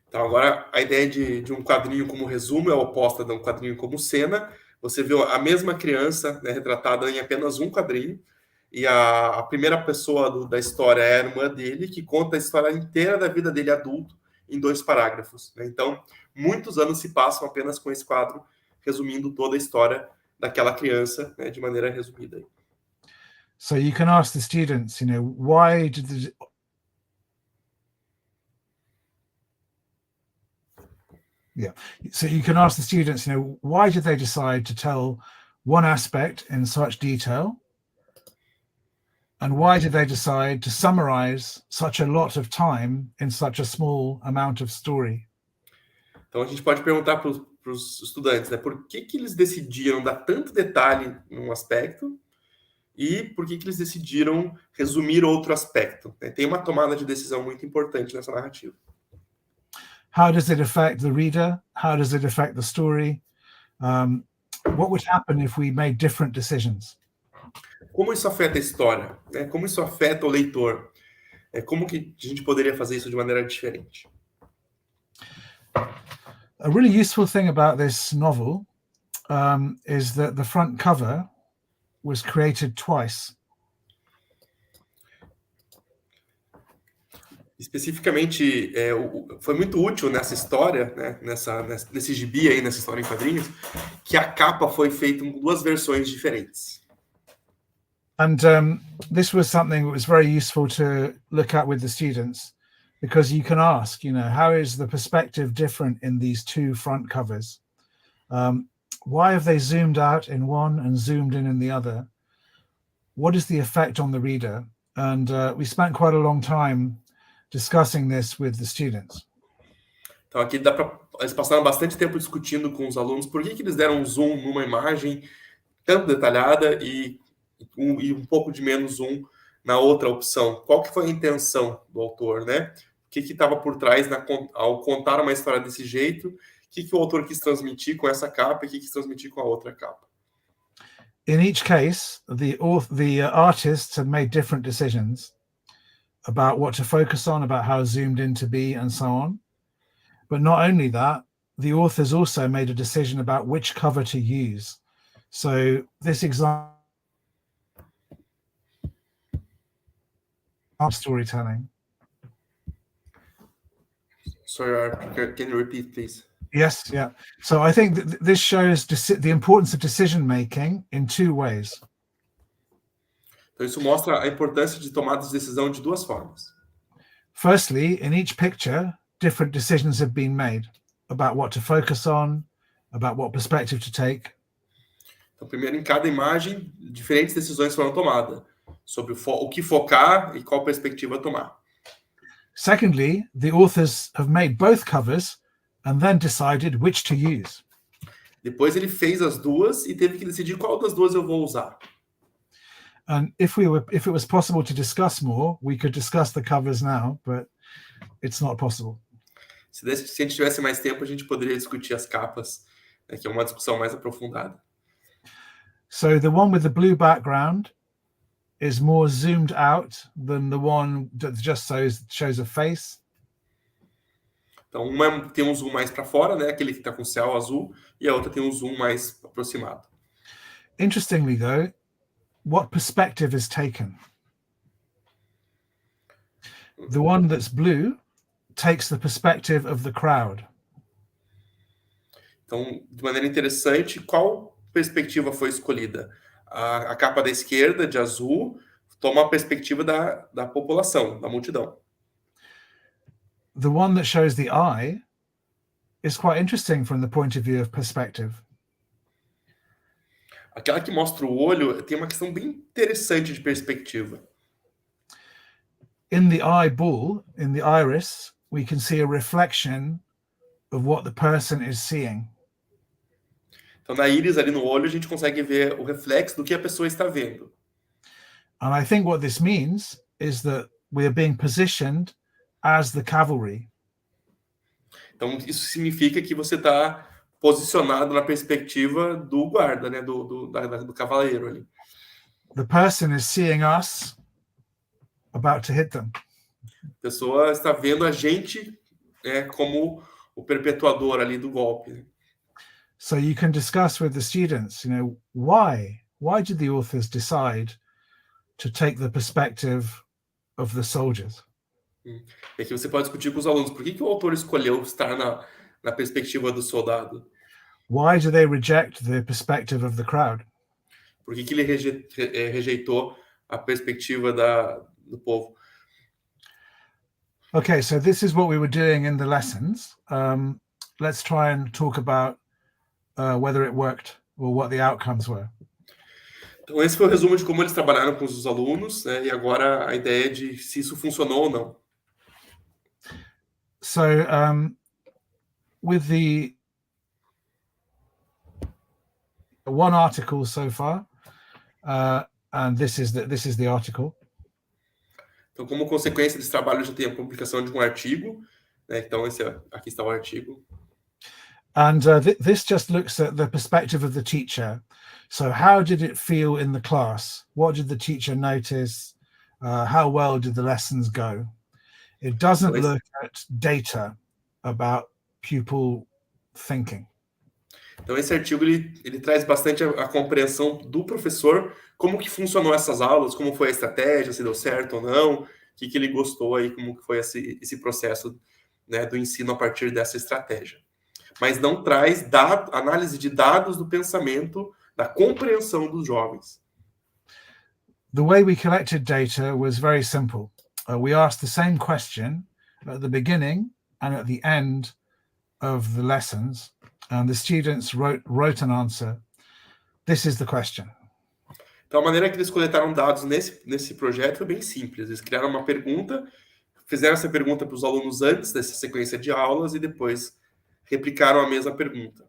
Então agora a ideia de um quadrinho como resumo é oposta de um quadrinho como cena. Você vê a mesma criança, né, retratada em apenas um quadrinho, e a primeira pessoa da história é a irmã dele, que conta a história inteira da vida dele adulto em 2 parágrafos, né? Então, muitos anos se passam apenas com esse quadro, resumindo toda a história daquela criança, né, de maneira resumida. So you can ask the students, why did the... Yeah. So you can ask the students, why did they decide to tell one aspect in such detail? And why did they decide to summarize such a lot of time in such a small amount of story? Então a gente pode perguntar para os estudantes, né, por que eles decidiram dar tanto detalhe num aspecto e por que eles decidiram resumir outro aspecto, né? Tem uma tomada de decisão muito importante nessa narrativa. How does it affect the reader? How does it affect the story? What would happen if we made different decisions? Como isso afeta a história, né? Como isso afeta o leitor? Como que a gente poderia fazer isso de maneira diferente? A really useful thing about this novel is that the front cover was created twice. Especificamente, foi muito útil nessa história, né? Nesse gibi aí, nessa história em quadrinhos, que a capa foi feita em 2 versões diferentes. And this was something that was very useful to look at with the students, because you can ask, how is the perspective different in these 2 front covers? Why have they zoomed out in one and zoomed in the other? What is the effect on the reader? And we spent quite a long time discussing this with the students. Então aqui eles passaram bastante tempo discutindo com os alunos por que eles deram um zoom numa imagem tão detalhada e um pouco de menos zoom na outra opção. Qual que foi a intenção do autor, né? O que estava por trás ao contar uma história desse jeito? O que o autor quis transmitir com essa capa e o que quis transmitir com a outra capa? In each case, the artists have made different decisions about what to focus on, about how zoomed in to be, and so on. But not only that, the authors also made a decision about which cover to use. So this example storytelling. Sorry, can you repeat, please? Yes, yeah. So I think that this shows the importance of decision making in 2 ways. Então, isso mostra a importância de tomadas de decisão de duas formas. Firstly, in each picture, different decisions have been made about what to focus on, about what perspective to take. Então, primeiro, em cada imagem, diferentes decisões foram tomadas sobre o que focar e qual perspectiva tomar. Secondly, the authors have made both covers and then decided which to use. Depois ele fez as duas e teve que decidir qual das duas eu vou usar. And if it was possible to discuss more, we could discuss the covers now, but it's not possible. Se a gente tivesse mais tempo, a gente poderia discutir as capas, né, que é uma discussão mais aprofundada. So the one with the blue background is more zoomed out than the one that just shows a face. Então, uma tem um zoom mais para fora, né, aquele que está com o céu azul, e a outra tem um zoom mais aproximado. Interestingly, though, what perspective is taken? The one that's blue takes the perspective of the crowd. Então, de maneira interessante, qual perspectiva foi escolhida? A capa da esquerda, de azul, toma a perspectiva da população, da multidão. The one that shows the eye is quite interesting from the point of view of perspective. Aquela que mostra o olho tem uma questão bem interessante de perspectiva. In the eyeball, in the iris, we can see a reflection of what the person is seeing. Então, na íris, ali no olho, a gente consegue ver o reflexo do que a pessoa está vendo. And I think what this means is that we are being positioned as the cavalry. Então, isso significa que você está posicionado na perspectiva do guarda, né, do cavaleiro ali. The person is seeing us about to hit them. A pessoa está vendo a gente como o perpetuador ali do golpe. So you can discuss with the students, why did the authors decide to take the perspective of the soldiers? E aqui você pode discutir com os alunos, por que o autor escolheu estar na perspectiva do soldado? Why do they reject the perspective of the crowd? Por que ele rejeitou a perspectiva do povo? Okay, so this is what we were doing in the lessons. Let's try and talk about whether it worked or what the outcomes were. Então, esse foi o resumo de como eles trabalharam com os alunos, né? E agora a ideia de se isso funcionou ou não. So, with the one article so far, and this is the article. Então, como consequência desse trabalho, já tem a publicação de um artigo, né? Então, aqui está o artigo. And this just looks at the perspective of the teacher. So how did it feel in the class? What did the teacher notice? How well did the lessons go? It doesn't look at data about pupil thinking. Então, esse artigo ele traz bastante a compreensão do professor, como que funcionou essas aulas, como foi a estratégia, se deu certo ou não, o que ele gostou aí, como que foi esse processo, né, do ensino a partir dessa estratégia. Mas não traz análise de dados do pensamento, da compreensão dos jovens. The way we collected data was very simple. We asked the same question at the beginning and at the end of the lessons, and the students wrote an answer. This is the question. Então, a maneira que eles coletaram dados nesse projeto foi bem simples. Eles criaram uma pergunta, fizeram essa pergunta para os alunos antes dessa sequência de aulas e depois replicaram a mesma pergunta.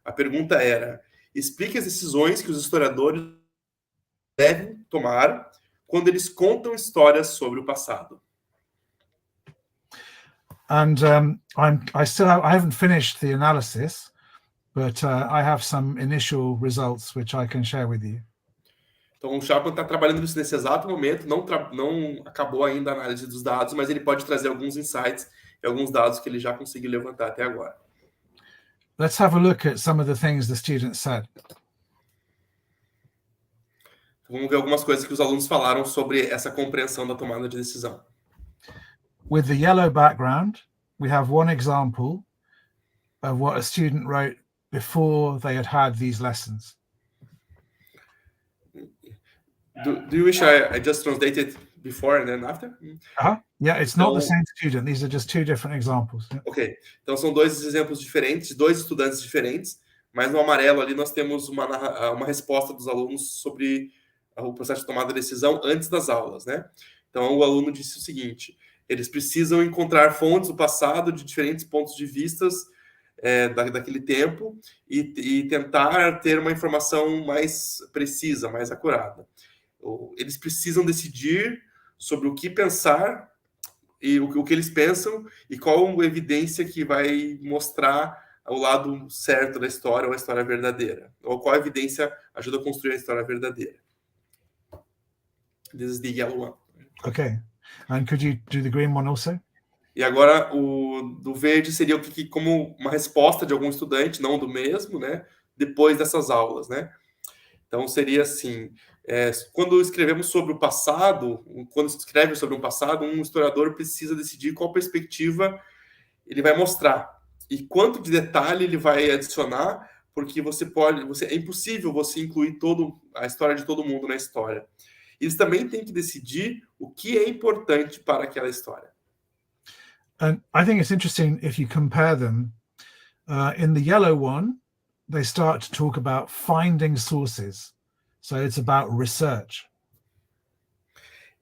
A pergunta era: explique as decisões que os historiadores devem tomar quando eles contam histórias sobre o passado. And I haven't finished the analysis, but I have some initial results which I can share with you. Então, o Chapman está trabalhando nisso nesse exato momento, não acabou ainda a análise dos dados, mas ele pode trazer alguns insights e alguns dados que ele já conseguiu levantar até agora. Let's have a look at some of the things the students said. Vamos ver algumas coisas que os alunos falaram sobre essa compreensão da tomada de decisão. With the yellow background, we have one example of what a student wrote before they had these lessons. Do you wish I just translated before and then after? Yeah, it's not the same student. These are just two different examples. Ok, então são dois exemplos diferentes, dois estudantes diferentes, mas no amarelo ali nós temos uma resposta dos alunos sobre o processo de tomada de decisão antes das aulas, né? Então o aluno disse o seguinte: eles precisam encontrar fontes do passado de diferentes pontos de vistas daquele tempo e tentar ter uma informação mais precisa, mais acurada. Eles precisam decidir sobre o que pensar e o que eles pensam e qual a evidência que vai mostrar o lado certo da história ou a história verdadeira, ou qual evidência ajuda a construir a história verdadeira. This is the yellow one. Okay, and could you do the green one also? E agora o do verde seria como uma resposta de algum estudante, não do mesmo, né? Depois dessas aulas, né? Então seria assim: quando escrevemos sobre o passado, quando se escreve sobre um passado, um historiador precisa decidir qual perspectiva ele vai mostrar e quanto de detalhe ele vai adicionar, porque é impossível você incluir a história de todo mundo na história. Eles também têm que decidir o que é importante para aquela história. And I think it's interesting if you compare them. In the yellow one, they start to talk about finding sources. So it's about research.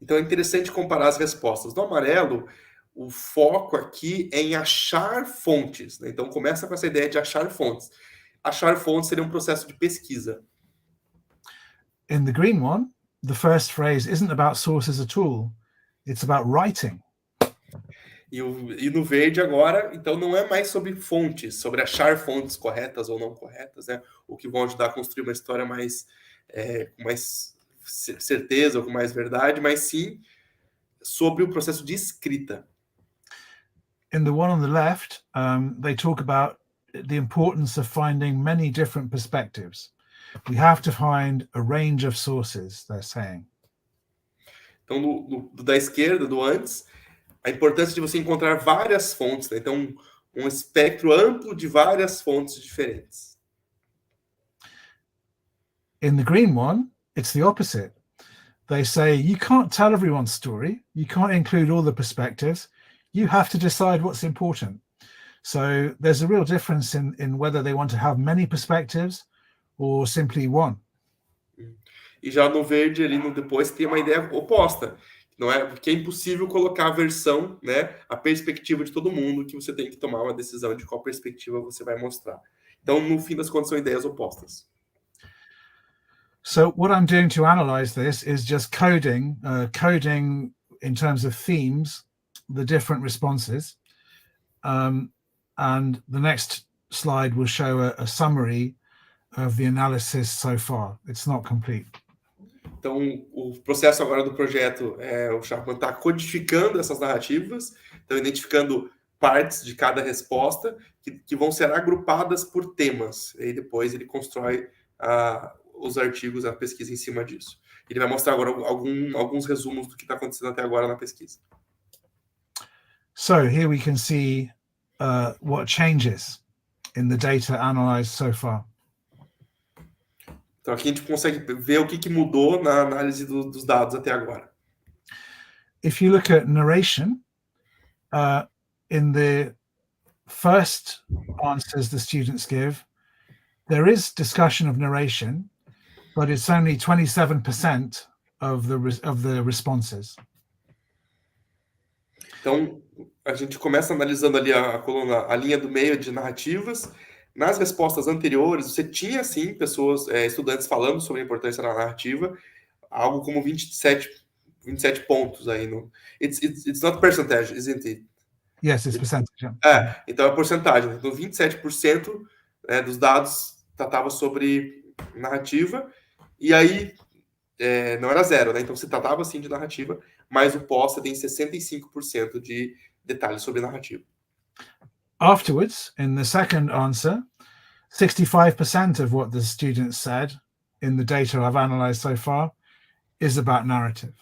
Então é interessante comparar as respostas. No amarelo, o foco aqui é em achar fontes, né? Então começa com essa ideia de achar fontes. Achar fontes seria um processo de pesquisa. In the green one, the first phrase isn't about sources at all. It's about writing. E no verde agora, então não é mais sobre fontes, sobre achar fontes corretas ou não corretas, né? O que vão ajudar a construir uma história com mais certeza ou com mais verdade, mas sim sobre o processo de escrita. In the one on the left, they talk about the importance of finding many different perspectives. We have to find a range of sources, they're saying. Então, do da esquerda, do antes, a importância de você encontrar várias fontes, né? Então um espectro amplo de várias fontes diferentes. In the green one, it's the opposite. They say you can't tell everyone's story. You can't include all the perspectives. You have to decide what's important. So there's a real difference in whether they want to have many perspectives or simply one. E já no verde, ali no depois, tem uma ideia oposta. Não é? Porque é impossível colocar a versão, né, a perspectiva de todo mundo, que você tem que tomar uma decisão de qual perspectiva você vai mostrar. Então, no fim das contas, são ideias opostas. So what I'm doing to analyze this is just coding in terms of themes, the different responses. And the next slide will show a summary of the analysis so far. It's not complete. Então, o processo agora do projeto o Chapman está codificando essas narrativas, então identificando partes de cada resposta que vão ser agrupadas por temas. E aí depois ele constrói os artigos, a pesquisa em cima disso. Ele vai mostrar agora alguns resumos do que está acontecendo até agora na pesquisa. So here we can see what changes in the data analyzed so far. Então aqui a gente consegue ver o que mudou na análise dos dados até agora. If you look at narration, in the first answers the students give, there is discussion of narration, but it's only 27% of the responses. Então, a gente começa analisando ali a linha do meio de narrativas. Nas respostas anteriores, você tinha, sim, estudantes falando sobre a importância da narrativa, algo como 27 pontos aí. It's not percentage, isn't it? Yes, it's percentage. Yeah. Então é porcentagem. Então, 27% dos dados tratava sobre narrativa, e aí não era zero, né? Então, se tratava, sim, de narrativa, mas o pós tem 65% de detalhes sobre narrativa. Afterwards, in the second answer, 65% of what the students said in the data I've analyzed so far is about narrative.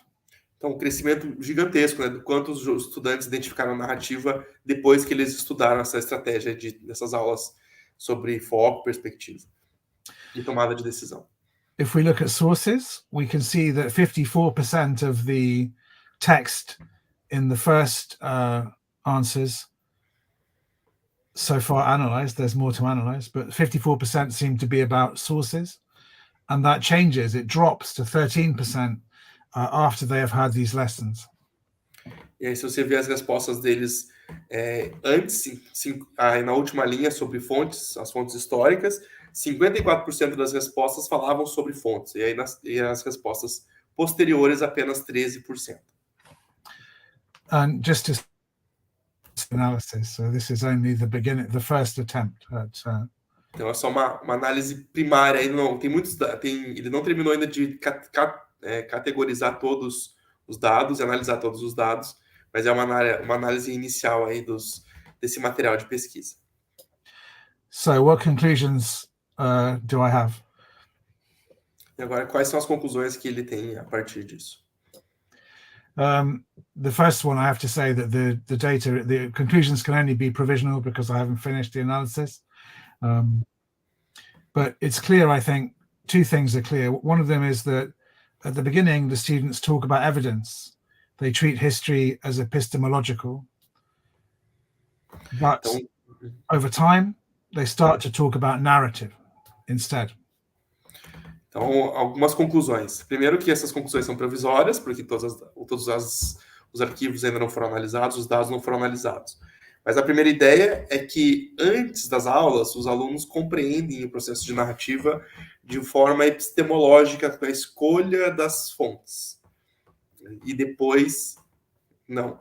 Então, um crescimento gigantesco, né, do quanto os estudantes identificaram a narrativa depois que eles estudaram essa estratégia dessas aulas sobre foco, perspectiva e tomada de decisão. if we look at sources, we can see that 54% of the text in the first answers so far analyzed, there's more to analyze, but 54% seem to be about sources. And that changes, it drops to 13% after they have had these lessons. E aí, se você ver as respostas deles antes, aí na última linha sobre fontes, as fontes históricas, 54% das respostas falavam sobre fontes, e aí as respostas posteriores apenas 13%. And just to analysis, so this is only the beginning, the first attempt at então é só uma análise primária, aí não tem muitos, ele não terminou ainda de categorizar todos os dados e analisar todos os dados, mas é uma análise inicial aí desse material de pesquisa. So what conclusions do I have? E agora, quais são as conclusões que ele tem a partir disso? The first one, I have to say that the conclusions can only be provisional because I haven't finished the analysis. But it's clear, I think, two things are clear. One of them is that at the beginning, the students talk about evidence. They treat history as epistemological. But over time, they start to talk about narrative instead. Então, algumas conclusões. Primeiro que essas conclusões são provisórias, porque todos os arquivos ainda não foram analisados, os dados não foram analisados. Mas a primeira ideia é que, antes das aulas, os alunos compreendem o processo de narrativa de forma epistemológica, com a escolha das fontes. E depois, não.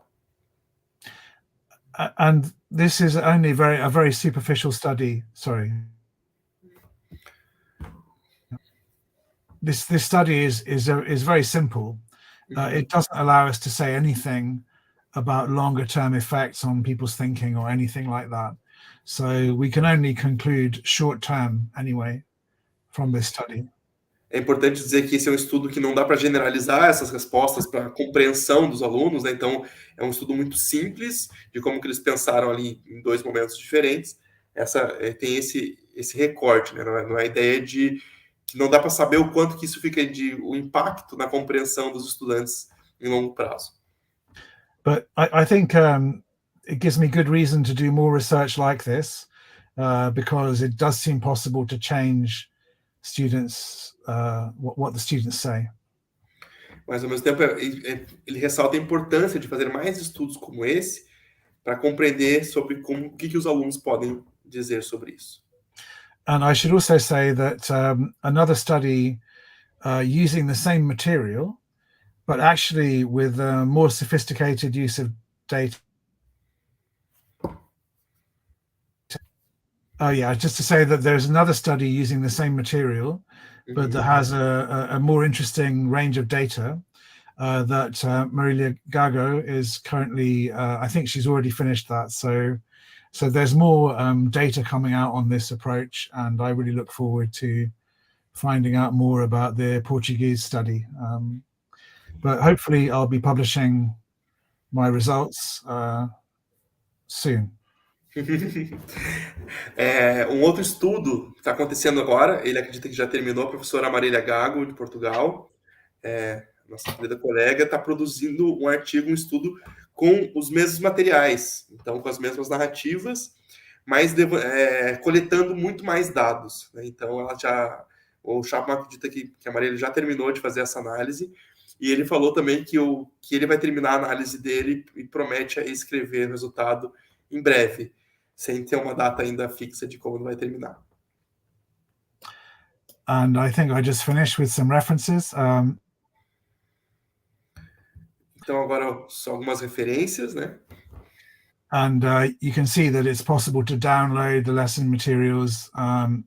And this is only a very superficial study. Sorry. This study is very simple. It doesn't allow us to say anything about longer term effects on people's thinking or anything like that. So we can only conclude short term anyway from this study. É importante dizer que esse é um estudo que não dá para generalizar essas respostas para a compreensão dos alunos, né? Então, é um estudo muito simples de como que eles pensaram ali em dois momentos diferentes. Tem esse recorte, né? Não é a ideia de que não dá para saber o quanto que isso fica o impacto na compreensão dos estudantes em longo prazo. But I think it gives me good reason to do more research like this, because it does seem possible to change students, what the students say. Mas, ao mesmo tempo, ele ressalta a importância de fazer mais estudos como esse para compreender sobre o que os alunos podem dizer sobre isso. And I should also say that another study using the same material, but actually with a more sophisticated use of data. Oh yeah, just to say that there's another study using the same material, but that has a more interesting range of data that Marilia Gago is currently, I think she's already finished that. So there's more data coming out on this approach, and I really look forward to finding out more about the Portuguese study. But hopefully I'll be publishing my results soon. Um outro estudo que está acontecendo agora, ele acredita que já terminou, a professora Marília Gago, de Portugal, nossa querida colega, está produzindo um artigo, um estudo com os mesmos materiais, então com as mesmas narrativas, mas coletando muito mais dados, né? Então o Chapman acredita que a Marília já terminou de fazer essa análise, e ele falou também que ele vai terminar a análise dele e promete escrever o resultado em breve, sem ter uma data ainda fixa de como vai terminar. And I think I just finished with some references. Então agora só algumas referências, né? And you can see that it's possible to download the lesson materials.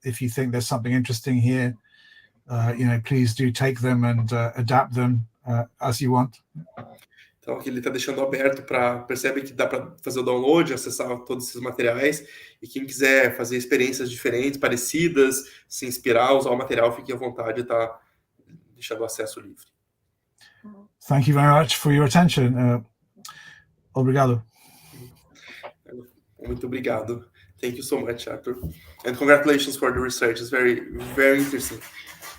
If you think there's something interesting here, please do take them and adapt them as you want. Então aqui ele está deixando aberto percebe que dá para fazer o download, acessar todos esses materiais, e quem quiser fazer experiências diferentes, parecidas, se inspirar, usar o material, fique à vontade, está deixando o acesso livre. Thank you very much for your attention. Obrigado. Muito obrigado. Thank you so much, Arthur. And congratulations for the research. It's very, very interesting.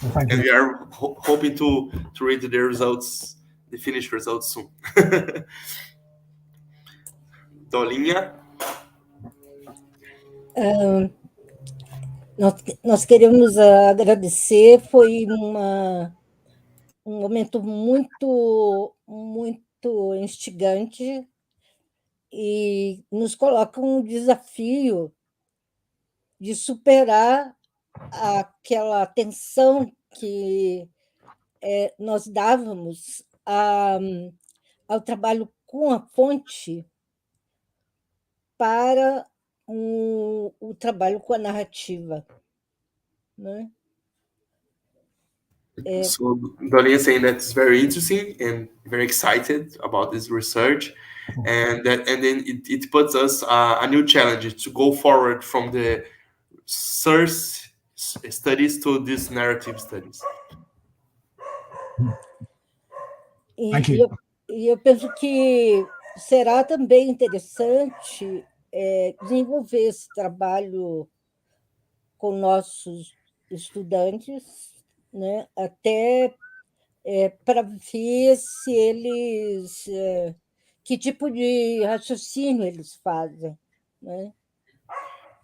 Well, thank And you. we are hoping to read the results, the finished results soon. Dolinha. Nós queremos agradecer, foi um momento muito instigante e nos coloca um desafio de superar aquela tensão que nós dávamos ao trabalho com a fonte para o trabalho com a narrativa, né? So Dolinha saying that it's very interesting and very excited about this research, and then it puts us a new challenge to go forward from the source studies to these narrative studies. Thank you. E eu penso que será também interessante desenvolver esse trabalho com nossos estudantes, né? Até para ver se eles que tipo de raciocínio eles fazem, né?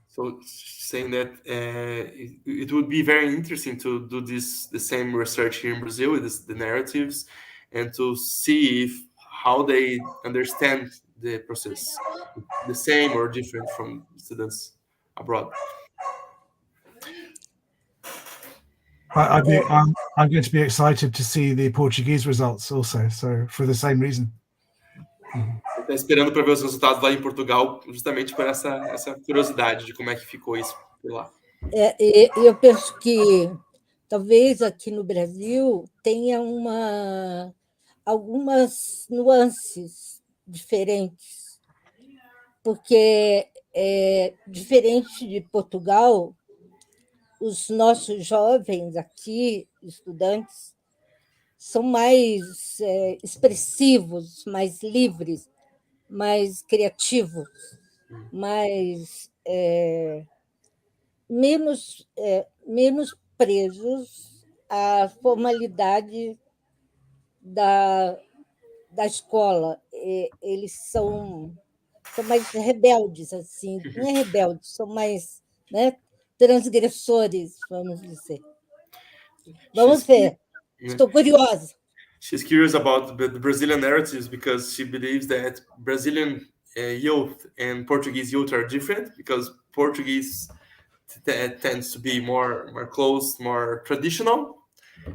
So saying that it would be very interesting to do the same research here in Brazil with the narratives, and to see how they understand the process, the same or different from students abroad. I'm going to be excited to see the Portuguese results also, so for the same reason. Está esperando para ver os resultados lá em Portugal, justamente por essa curiosidade de como é que ficou isso por lá. Eu penso que talvez aqui no Brasil tenha algumas nuances diferentes, porque diferente de Portugal, os nossos jovens aqui, estudantes, são mais expressivos, mais livres, mais criativos, menos presos à formalidade da escola. Eles são mais rebeldes, assim, não é rebeldes, são mais, né, transgressores, vamos dizer. Vamos ver. Estou curiosa. She's curious about the Brazilian narratives because she believes that Brazilian youth and Portuguese youth are different, because Portuguese tends to be more close, more traditional,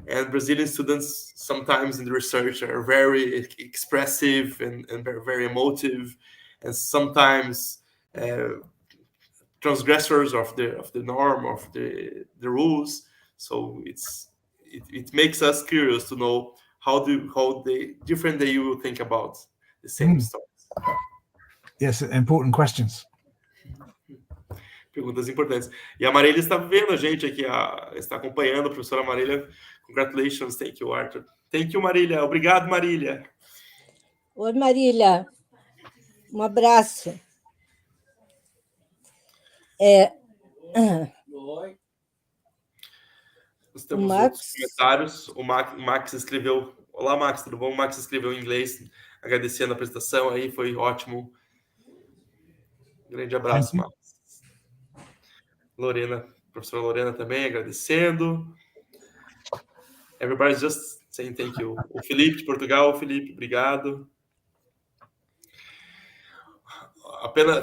and Brazilian students sometimes in the research are very expressive and very emotive, and sometimes transgressors of the norm, of the rules. So it makes us curious to know how different they will think about the same stories. Yes, important questions. Perguntas importantes. E a Marília está vendo a gente aqui, está acompanhando a professora Marília. Congratulations, thank you, Arthur. Thank you, Marília. Obrigado, Marília. Oi, Marília. Um abraço. Oi. Nós temos outros comentários. O Max escreveu... Olá, Max, tudo bom? O Max escreveu em inglês, agradecendo a apresentação aí, foi ótimo. Grande abraço, Max. Lorena, professora Lorena também agradecendo. Everybody's just saying thank you. O Felipe de Portugal, Felipe, obrigado.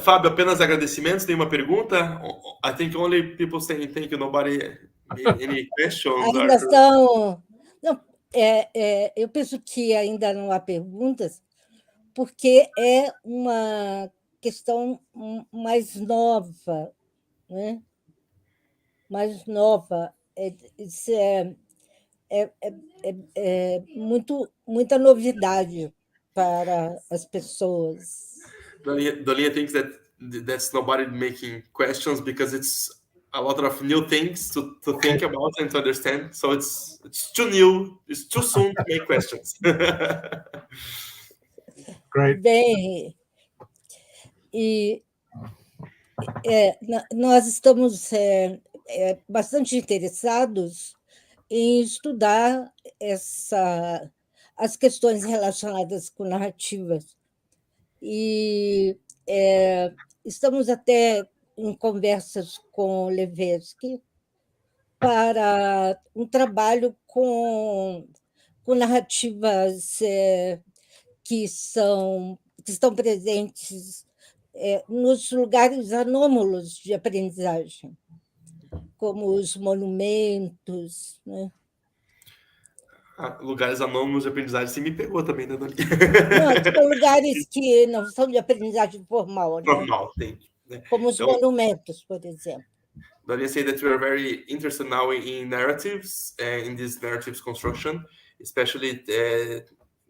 Fábio, apenas agradecimentos, tem uma pergunta? I think only people saying thank you, nobody any questions. Ainda estão... Não, eu penso que ainda não há perguntas, porque é uma questão mais nova, né? Mais nova. Muita novidade para as pessoas. Dolinha thinks that's nobody making questions because it's a lot of new things to think about and to understand. So it's too new, it's too soon to make questions. Great. Bem, nós estamos bastante interessados em estudar as questões relacionadas com narrativas. E estamos até em conversas com Levesque para um trabalho com narrativas que estão presentes nos lugares anômalos de aprendizagem, como os monumentos, né? Lugares anônimos de aprendizagem, você me pegou também, né, Dani? Não, são lugares que não são de aprendizagem formal, né? Normal, tem. Né? Como os monumentos, por exemplo. Dani say that we are very interested now in narratives, in this narratives construction, especially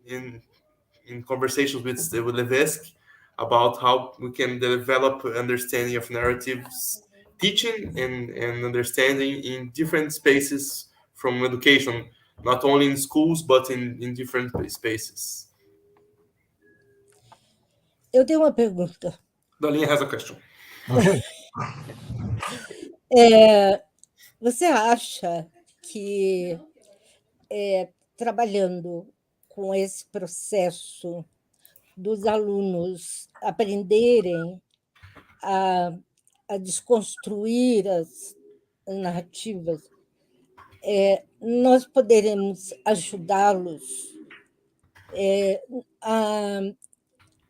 in conversations with Levesque about how we can develop understanding of narratives teaching and understanding in different spaces from education, not only in schools, but in different spaces. Eu tenho uma pergunta. Dalinha has a question. Okay. Você acha que, trabalhando com esse processo dos alunos aprenderem a desconstruir as narrativas, nós poderemos ajudá-los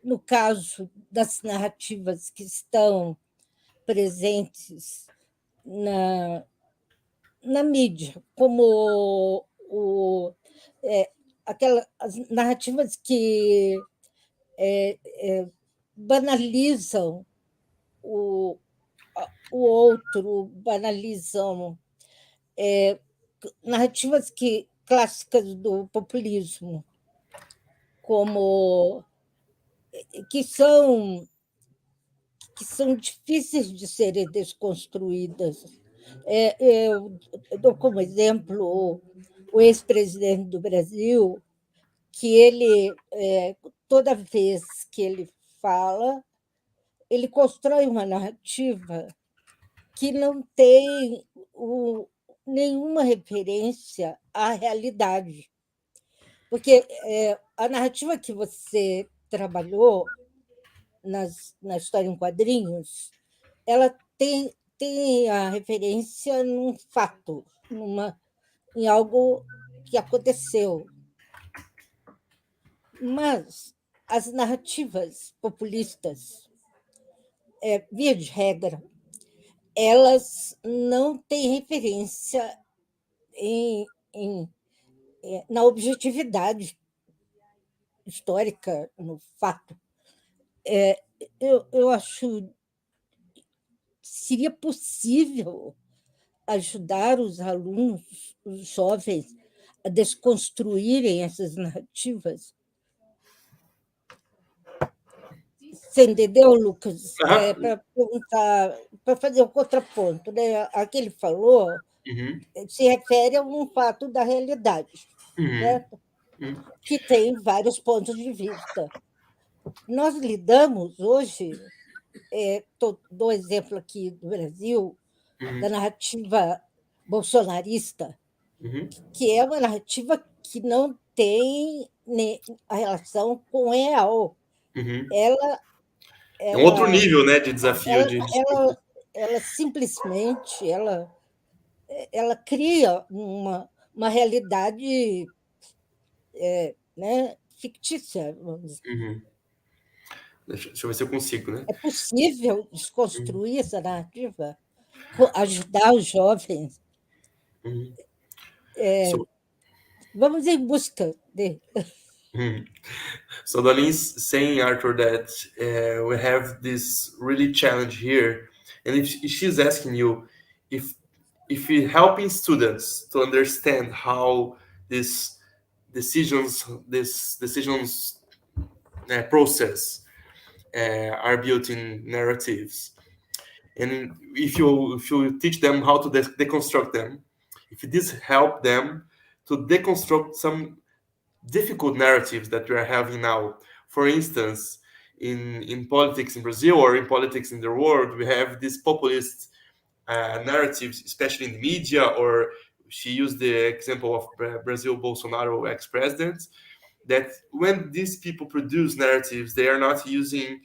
no caso das narrativas que estão presentes na mídia, como as narrativas que banalizam o outro, banalizam narrativas clássicas do populismo, como que são difíceis de serem desconstruídas. Eu dou como exemplo o ex-presidente do Brasil, que ele, toda vez que ele fala, ele constrói uma narrativa que não tem nenhuma referência à realidade. Porque a narrativa que você trabalhou na História em Quadrinhos, ela tem a referência num fato, em algo que aconteceu. Mas as narrativas populistas, via de regra, elas não têm referência na objetividade histórica, no fato. Eu acho seria possível ajudar os alunos, os jovens, a desconstruírem essas narrativas. Você entendeu, Lucas? Para perguntar, para fazer o contraponto, né? A que ele falou se refere a um fato da realidade, certo? Que tem vários pontos de vista. Nós lidamos hoje, dou exemplo aqui do Brasil, da narrativa bolsonarista, que é uma narrativa que não tem a relação com o real. Ela é um outro nível, né, de desafio. Ela simplesmente ela cria uma realidade né, fictícia, vamos dizer. Deixa eu ver se eu consigo, né? É possível desconstruir essa narrativa, ajudar os jovens. Vamos em busca de. So Dalin's saying, Arthur, that we have this really challenge here, and if she's asking you if you're helping students to understand how this decisions process are built in narratives, and if you teach them how to deconstruct them, if this help them to deconstruct some difficult narratives that we are having now. For instance, in politics in Brazil or in politics in the world, we have these populist narratives, especially in the media or she used the example of Brazil Bolsonaro ex-president, that when these people produce narratives, they are not using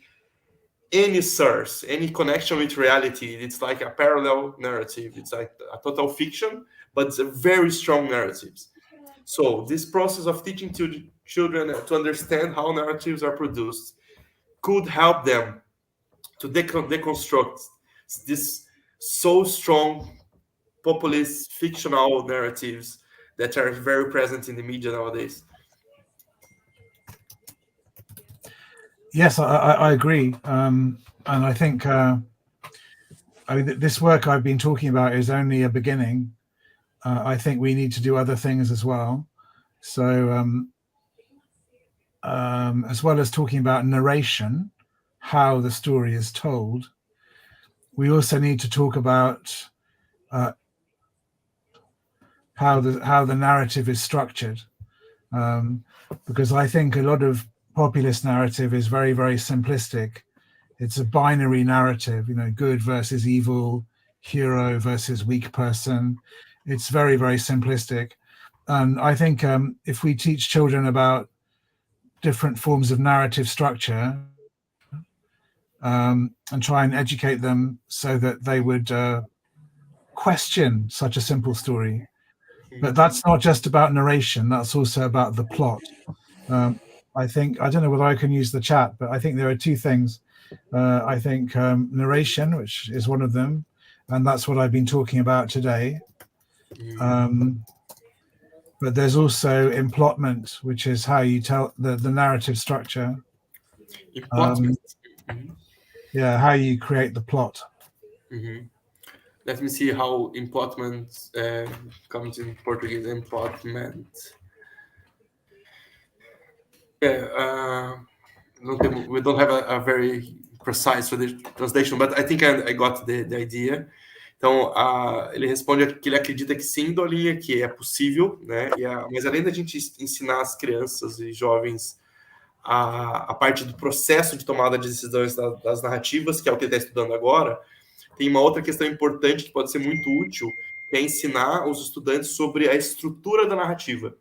any source, any connection with reality. It's like a parallel narrative. It's like a total fiction, but it's a very strong narratives. So this process of teaching children to understand how narratives are produced could help them to deconstruct this so strong populist fictional narratives that are very present in the media nowadays. Yes, I agree. And I think this work I've been talking about is only a beginning. I think we need to do other things as well. So as well as talking about narration, how the story is told, we also need to talk about how the narrative is structured, because I think a lot of populist narrative is very, very simplistic. It's a binary narrative, good versus evil, hero versus weak person. It's very, very simplistic. And I think if we teach children about different forms of narrative structure and try and educate them so that they would question such a simple story. But that's not just about narration, that's also about the plot. I don't know whether I can use the chat, but I think there are two things. I think narration, which is one of them, and that's what I've been talking about today. But there's also implotment, which is how you tell the narrative structure. Yeah, how you create the plot. Let me see how implotment comes in Portuguese. Implotment. Yeah, we don't have a very precise translation, but I think I got the idea. Então, ele responde que ele acredita que sim, Dolinha, que é possível, né? Mas além da gente ensinar as crianças e jovens a parte do processo de tomada de decisões das narrativas, que é o que ele está estudando agora, tem uma outra questão importante que pode ser muito útil, que é ensinar os estudantes sobre a estrutura da narrativa.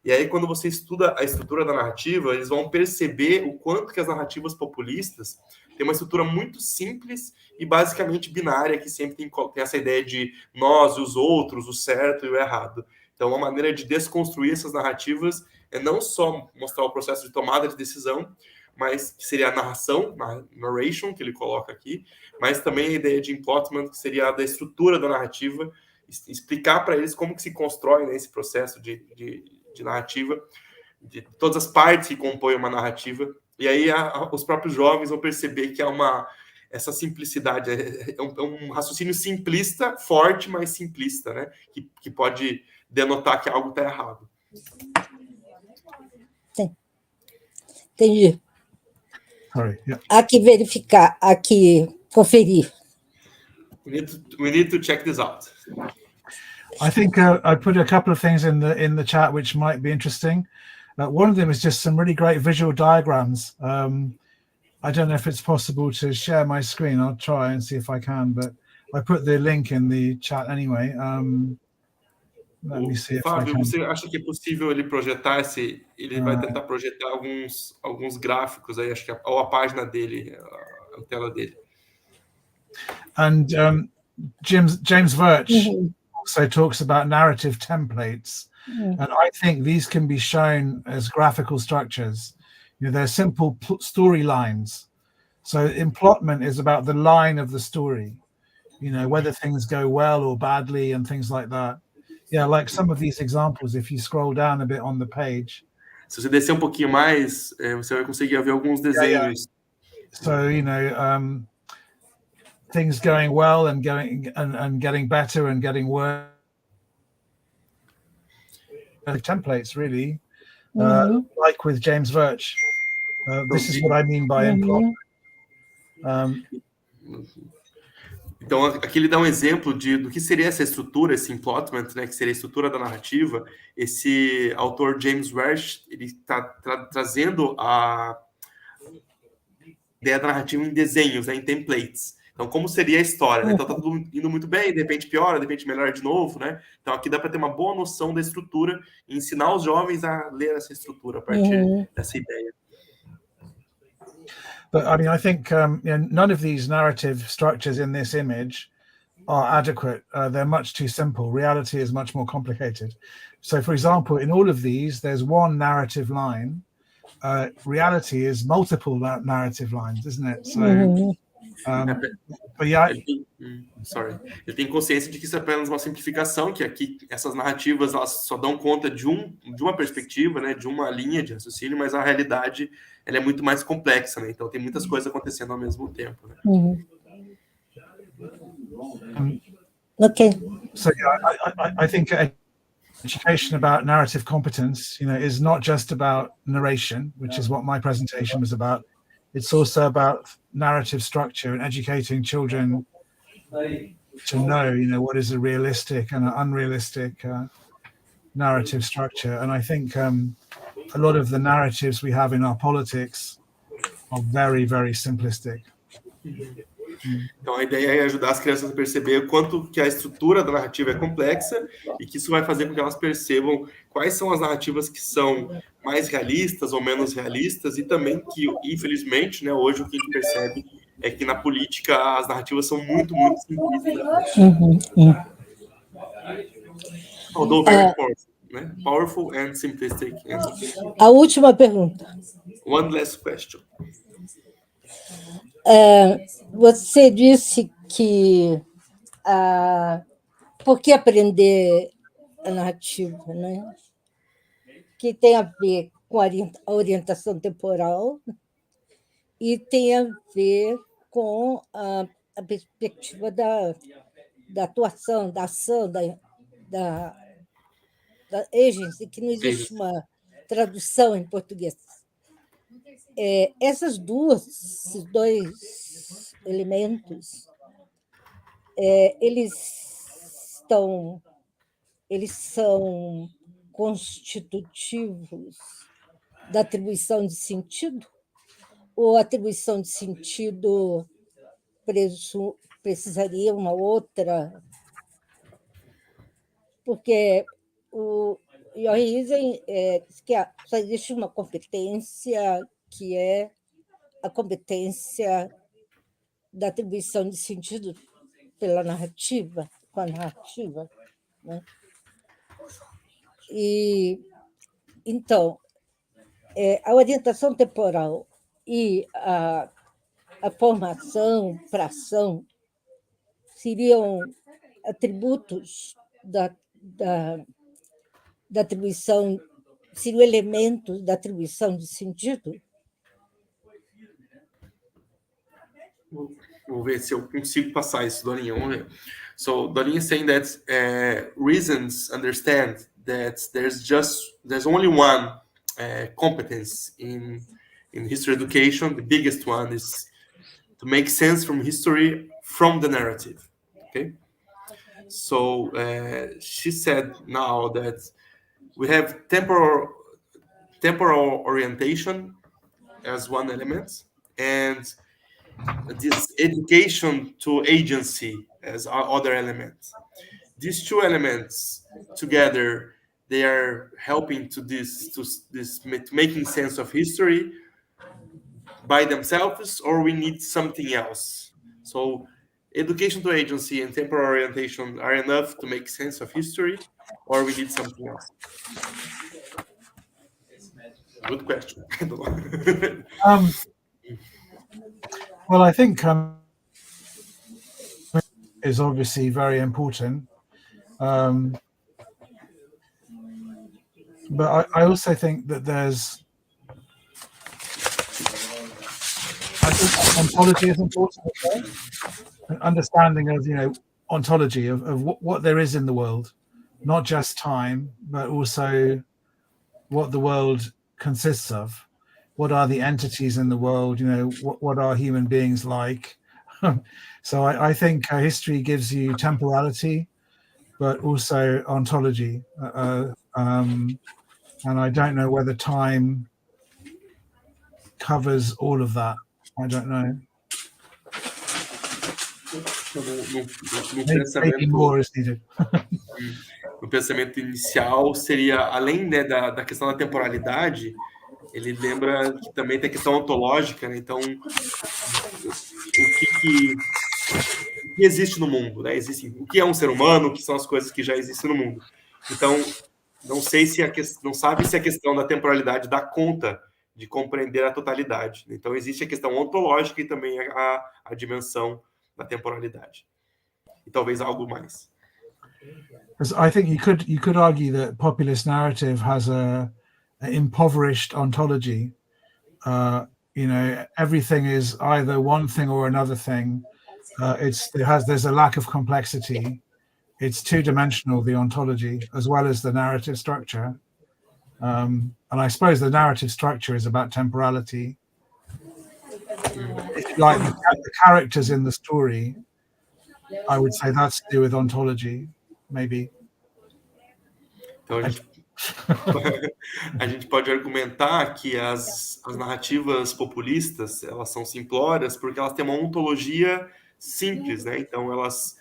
E aí, quando você estuda a estrutura da narrativa, eles vão perceber o quanto que as narrativas populistas têm uma estrutura muito simples e basicamente binária, que sempre tem essa ideia de nós e os outros, o certo e o errado. Então, uma maneira de desconstruir essas narrativas é não só mostrar o processo de tomada de decisão, mas que seria a narração, narration, que ele coloca aqui, mas também a ideia de implotment, que seria a da estrutura da narrativa, explicar para eles como que se constrói, né, esse processo de narrativa, de todas as partes que compõem uma narrativa, e aí os próprios jovens vão perceber que essa simplicidade, é um raciocínio simplista, forte, mas simplista, né, que pode denotar que algo está errado. Sim. Entendi. Sorry, yeah. Aqui verificar, aqui conferir. We need to check this out. I think I put a couple of things in the chat which might be interesting. One of them is just some really great visual diagrams. I don't know if it's possible to share my screen. I'll try and see if I can, but I put the link in the chat anyway. Let me see if I can. Você acha que é possível ele projetar ele vai tentar projetar alguns gráficos aí, acho que ou a página dele, a tela dele. And James Virch also talks about narrative templates, and I think these can be shown as graphical structures. They're simple storylines. So implotment is about the line of the story, whether things go well or badly and things like that. Yeah, like some of these examples, if you scroll down a bit on the page. Se você descer pouquinho mais, você vai conseguir ver alguns desenhos. Yeah. So, things going well and getting better and getting worse. Templates, really, like with James Virch. This is what I mean by implotment. Então, aqui ele dá um exemplo do que seria essa estrutura, esse implotment, né, que seria a estrutura da narrativa. Esse autor James Virch, ele está trazendo a ideia da narrativa em desenhos, né, em templates. Então, como seria a história, né? Então, tá tudo indo muito bem, de repente piora, de repente melhora de novo, né? Então, aqui dá para ter uma boa noção da estrutura e ensinar os jovens a ler essa estrutura a partir dessa ideia. But I mean, I think none of these narrative structures in this image are adequate. They're much too simple. Reality is much more complicated. So, for example, in all of these, there's one narrative line. Reality is multiple narrative lines, isn't it? So, but yeah. Ele tem consciência de que isso é apenas uma simplificação, que aqui essas narrativas elas só dão conta de uma perspectiva, né, de uma linha de raciocínio, mas a realidade ela é muito mais complexa, né? Então tem muitas coisas acontecendo ao mesmo tempo. Né? Okay. So yeah, I think education about narrative competence, is not just about narration, which is what my presentation was about. It's also about narrative structure and educating children to know, what is a realistic and an unrealistic narrative structure. And I think a lot of the narratives we have in our politics are very, very simplistic. Então, a ideia é ajudar as crianças a perceber o quanto que a estrutura da narrativa é complexa e que isso vai fazer com que elas percebam quais são as narrativas que são mais realistas ou menos realistas e também que, infelizmente, né, hoje o que a gente percebe é que na política as narrativas são muito, muito simplistas. Although very powerful, né? Powerful and simplistic. A última pergunta. One last question. Você disse que por que aprender a narrativa, né? Que tem a ver com a orientação temporal e tem a ver com a perspectiva da atuação, da ação, da agency, que não existe uma tradução em português. Esses dois elementos, eles são constitutivos da atribuição de sentido? Ou a atribuição de sentido precisaria uma outra? Porque o Johansen diz que só existe uma competência que é a competência da atribuição de sentido pela narrativa, com a narrativa. Né? E, então, a orientação temporal e a formação para ação seriam atributos da atribuição, seriam elementos da atribuição de sentido? Vou ver se eu consigo passar isso, Dorinha. Vamos ver. So, Dorinha is saying that reasons understand that there's only one competence in history education. The biggest one is to make sense from history from the narrative. Okay. So she said now that we have temporal orientation as one element, and this education to agency as other elements. These two elements together, they are helping to making sense of history by themselves, or we need something else. So education to agency and temporal orientation are enough to make sense of history, or we need something else? Good question. I don't know. Well, I think is obviously very important, but I also think that I think ontology is important. An understanding of ontology of what there is in the world, not just time, but also what the world consists of. What are the entities in the world? What are human beings like? So I think history gives you temporality, but also ontology. And I don't know whether time covers all of that. I don't know. Maybe more is needed. No pensamento inicial seria, além, né, da questão da temporalidade, ele lembra que também tem a questão ontológica, né? Então, o que existe no mundo, né? O que é um ser humano, o que são as coisas que já existem no mundo. Então, não sabe se a questão da temporalidade dá conta de compreender a totalidade. Então, existe a questão ontológica e também a dimensão da temporalidade. E talvez algo mais. I think you could argue that populist narrative has an impoverished ontology. Everything is either one thing or another thing. There's a lack of complexity. It's two-dimensional, the ontology, as well as the narrative structure. And I suppose the narrative structure is about temporality. If you like, the characters in the story, I would say that's to do with ontology, maybe. Então, a gente pode argumentar que as narrativas populistas, elas são simplórias porque elas têm uma ontologia simples, né? Então, elas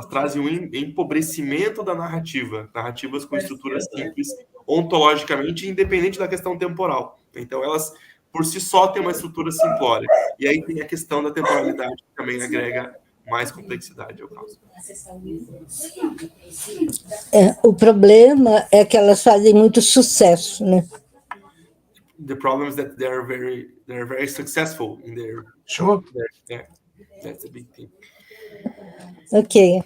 trazem um empobrecimento da narrativa, narrativas com estruturas simples, ontologicamente, independente da questão temporal. Então, elas, por si só, têm uma estrutura simplória. E aí tem a questão da temporalidade, que também agrega mais complexidade ao caso. O problema é que elas fazem muito sucesso, né? The problem is that they're very successful in their... Sure. That's a big thing. Ok.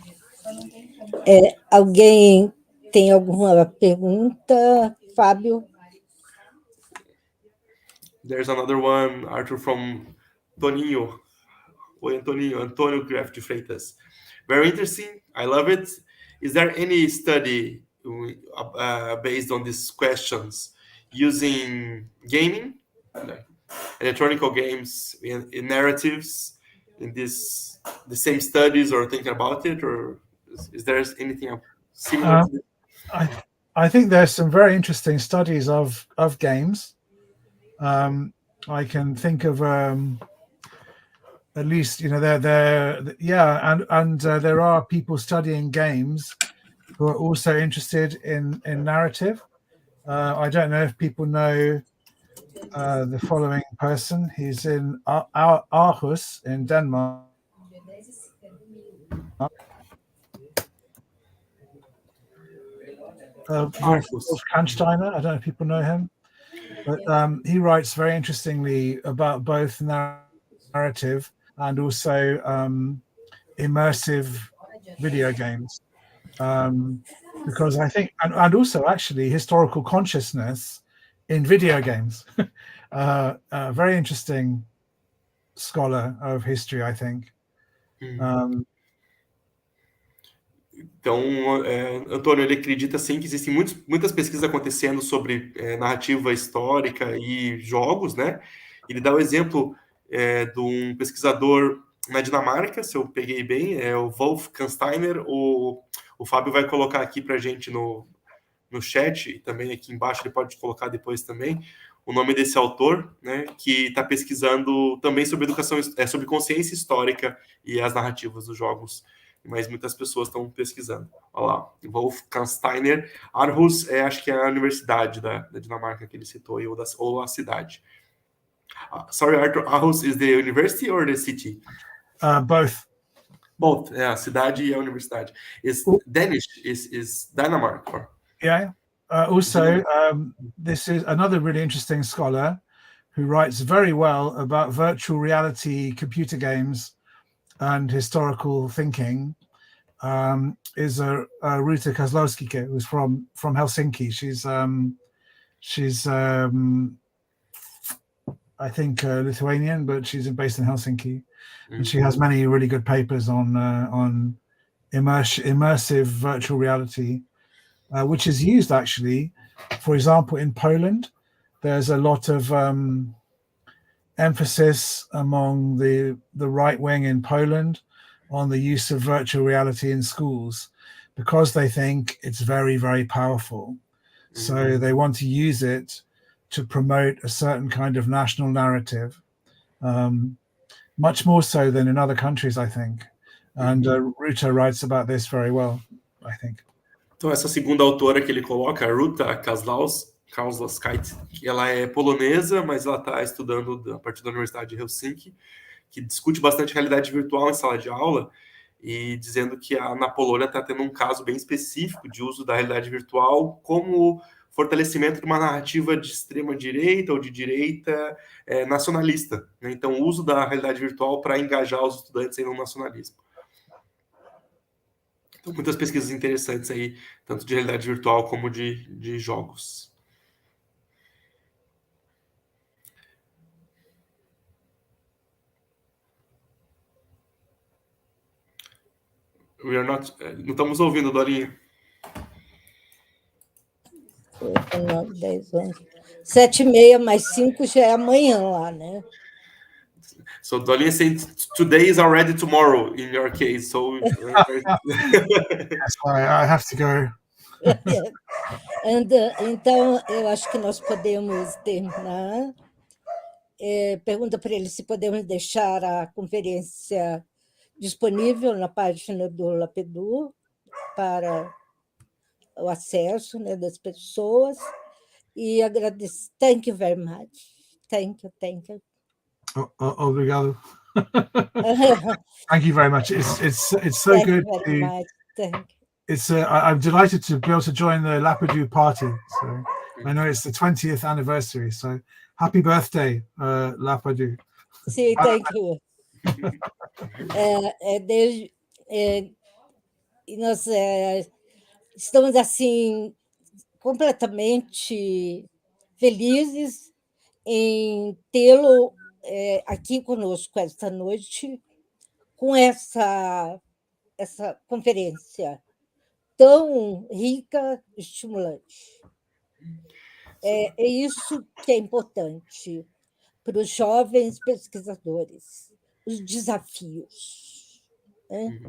Alguém tem alguma pergunta? Fábio? There's another one, Arthur, from Toninho. Oi, Antônio Graf de Freitas. Very interesting. I love it. Is there any study based on these questions using gaming, electronic games, in narratives, in the same studies, or thinking about it, or is there anything similar to this? I think there's some very interesting studies of games. I can think of at least, there are people studying games who are also interested in narrative. I don't know if people know the following person. He's in Aarhus in Denmark. Kansteiner, I don't know if people know him, but he writes very interestingly about both narrative and also immersive video games, because I think, and also actually historical consciousness in video games. A very interesting scholar of history, I think. Então, Antônio, ele acredita sim que existem muitas pesquisas acontecendo sobre narrativa histórica e jogos, né? Ele dá o exemplo de um pesquisador na Dinamarca, se eu peguei bem, é o Wolf Kansteiner. O Fábio vai colocar aqui para a gente no chat, e também aqui embaixo ele pode colocar depois também, o nome desse autor, né, que está pesquisando também sobre educação, sobre consciência histórica e as narrativas dos jogos, mas muitas pessoas estão pesquisando. Olha lá, Wolf Kansteiner. Aarhus acho que é a universidade da Dinamarca que ele citou, ou a cidade. Sorry, Arthur, Aarhus is the university or the city? Both. Both, a cidade e a universidade. Is Danish, is Denmark? Or? Yeah. Also, this is another really interesting scholar who writes very well about virtual reality computer games and historical thinking, is Ruta Kozlowski, who's from Helsinki. She's I think Lithuanian, but she's based in Helsinki, and she has many really good papers on immersive virtual reality, which is used actually, for example, in Poland. There's a lot of emphasis among the right wing in Poland on the use of virtual reality in schools, because they think it's very, very powerful. So they want to use it to promote a certain kind of national narrative, much more so than in other countries, I think. And Ruta writes about this very well, I think. Então, essa segunda autora que ele coloca, a Ruta Kazlowskite, que ela é polonesa, mas ela está estudando a partir da Universidade de Helsinki, que discute bastante realidade virtual em sala de aula, e dizendo que na Polônia está tendo um caso bem específico de uso da realidade virtual como fortalecimento de uma narrativa de extrema-direita ou de direita nacionalista, né? Então, o uso da realidade virtual para engajar os estudantes no nacionalismo. Então, muitas pesquisas interessantes aí, tanto de realidade virtual como de jogos. Não estamos ouvindo, Dorinha. 9, 10, 11. 7h30 mais 5 já é amanhã lá, né? So Dorinha saying today is already tomorrow in your case. So That's why I have to go. Então, eu acho que nós podemos terminar. Pergunta para ele se podemos deixar a conferência disponível na página do LAPEDUH para o acesso, né, das pessoas. E agradeço. Thank you very much. Thank you. Obrigado. Thank you very much. It's so Thank good. you very much. Thank you. It's I'm delighted to be able to join the LAPEDUH party. So I know it's the 20th anniversary. So happy birthday, LAPEDUH. Sim, thank you. Nós estamos assim completamente felizes em tê-lo aqui conosco esta noite, com essa conferência tão rica, estimulante. É isso que é importante para os jovens pesquisadores, os desafios. Né?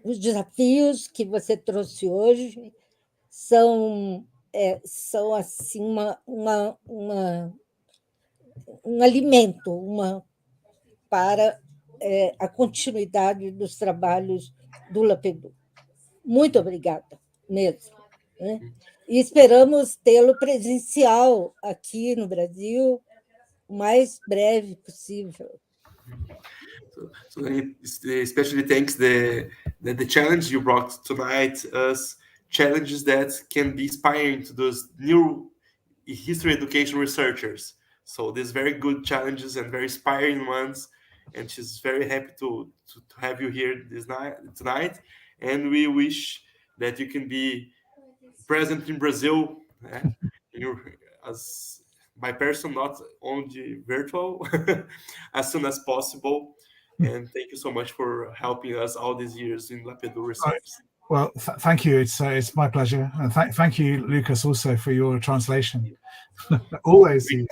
Os desafios que você trouxe hoje são assim, um alimento para a continuidade dos trabalhos do LAPEDUH. Muito obrigada, mesmo. Né? E esperamos tê-lo presencial aqui no Brasil o mais breve possível. So especially thanks the challenge you brought tonight, us challenges that can be inspiring to those new history education researchers. So these very good challenges and very inspiring ones, and she's very happy to have you here tonight. And we wish that you can be present in Brazil as by person, not only virtual, as soon as possible. And thank you so much for helping us all these years in LAPEDUH research. Well, thank you. It's my pleasure. And thank you, Lucas, also for your translation. Always, you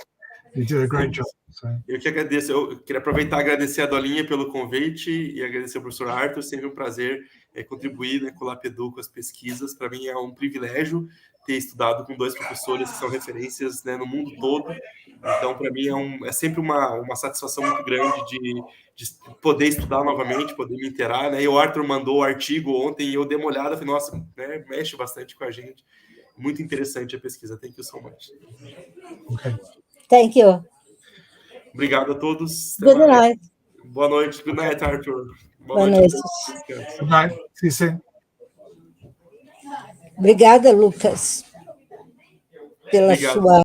do a great job. So. Eu que agradeço. Eu queria aproveitar e agradecer a Dolinha pelo convite e agradecer ao professor Arthur. Sempre um prazer contribuir, né, com o LAPEDUH, com as pesquisas. Para mim é um privilégio ter estudado com dois professores que são referências, né, no mundo todo. Então, para mim, é sempre uma satisfação muito grande de poder estudar novamente, poder me inteirar. Né? E o Arthur mandou o artigo ontem e eu dei uma olhada e falei, nossa, né, mexe bastante com a gente. Muito interessante a pesquisa. Thank you so much. Okay. Thank you. Obrigado a todos. Good night. Boa noite. Good night, Arthur. Boa noite. Good night. See you soon. Obrigada, Lucas, pela sua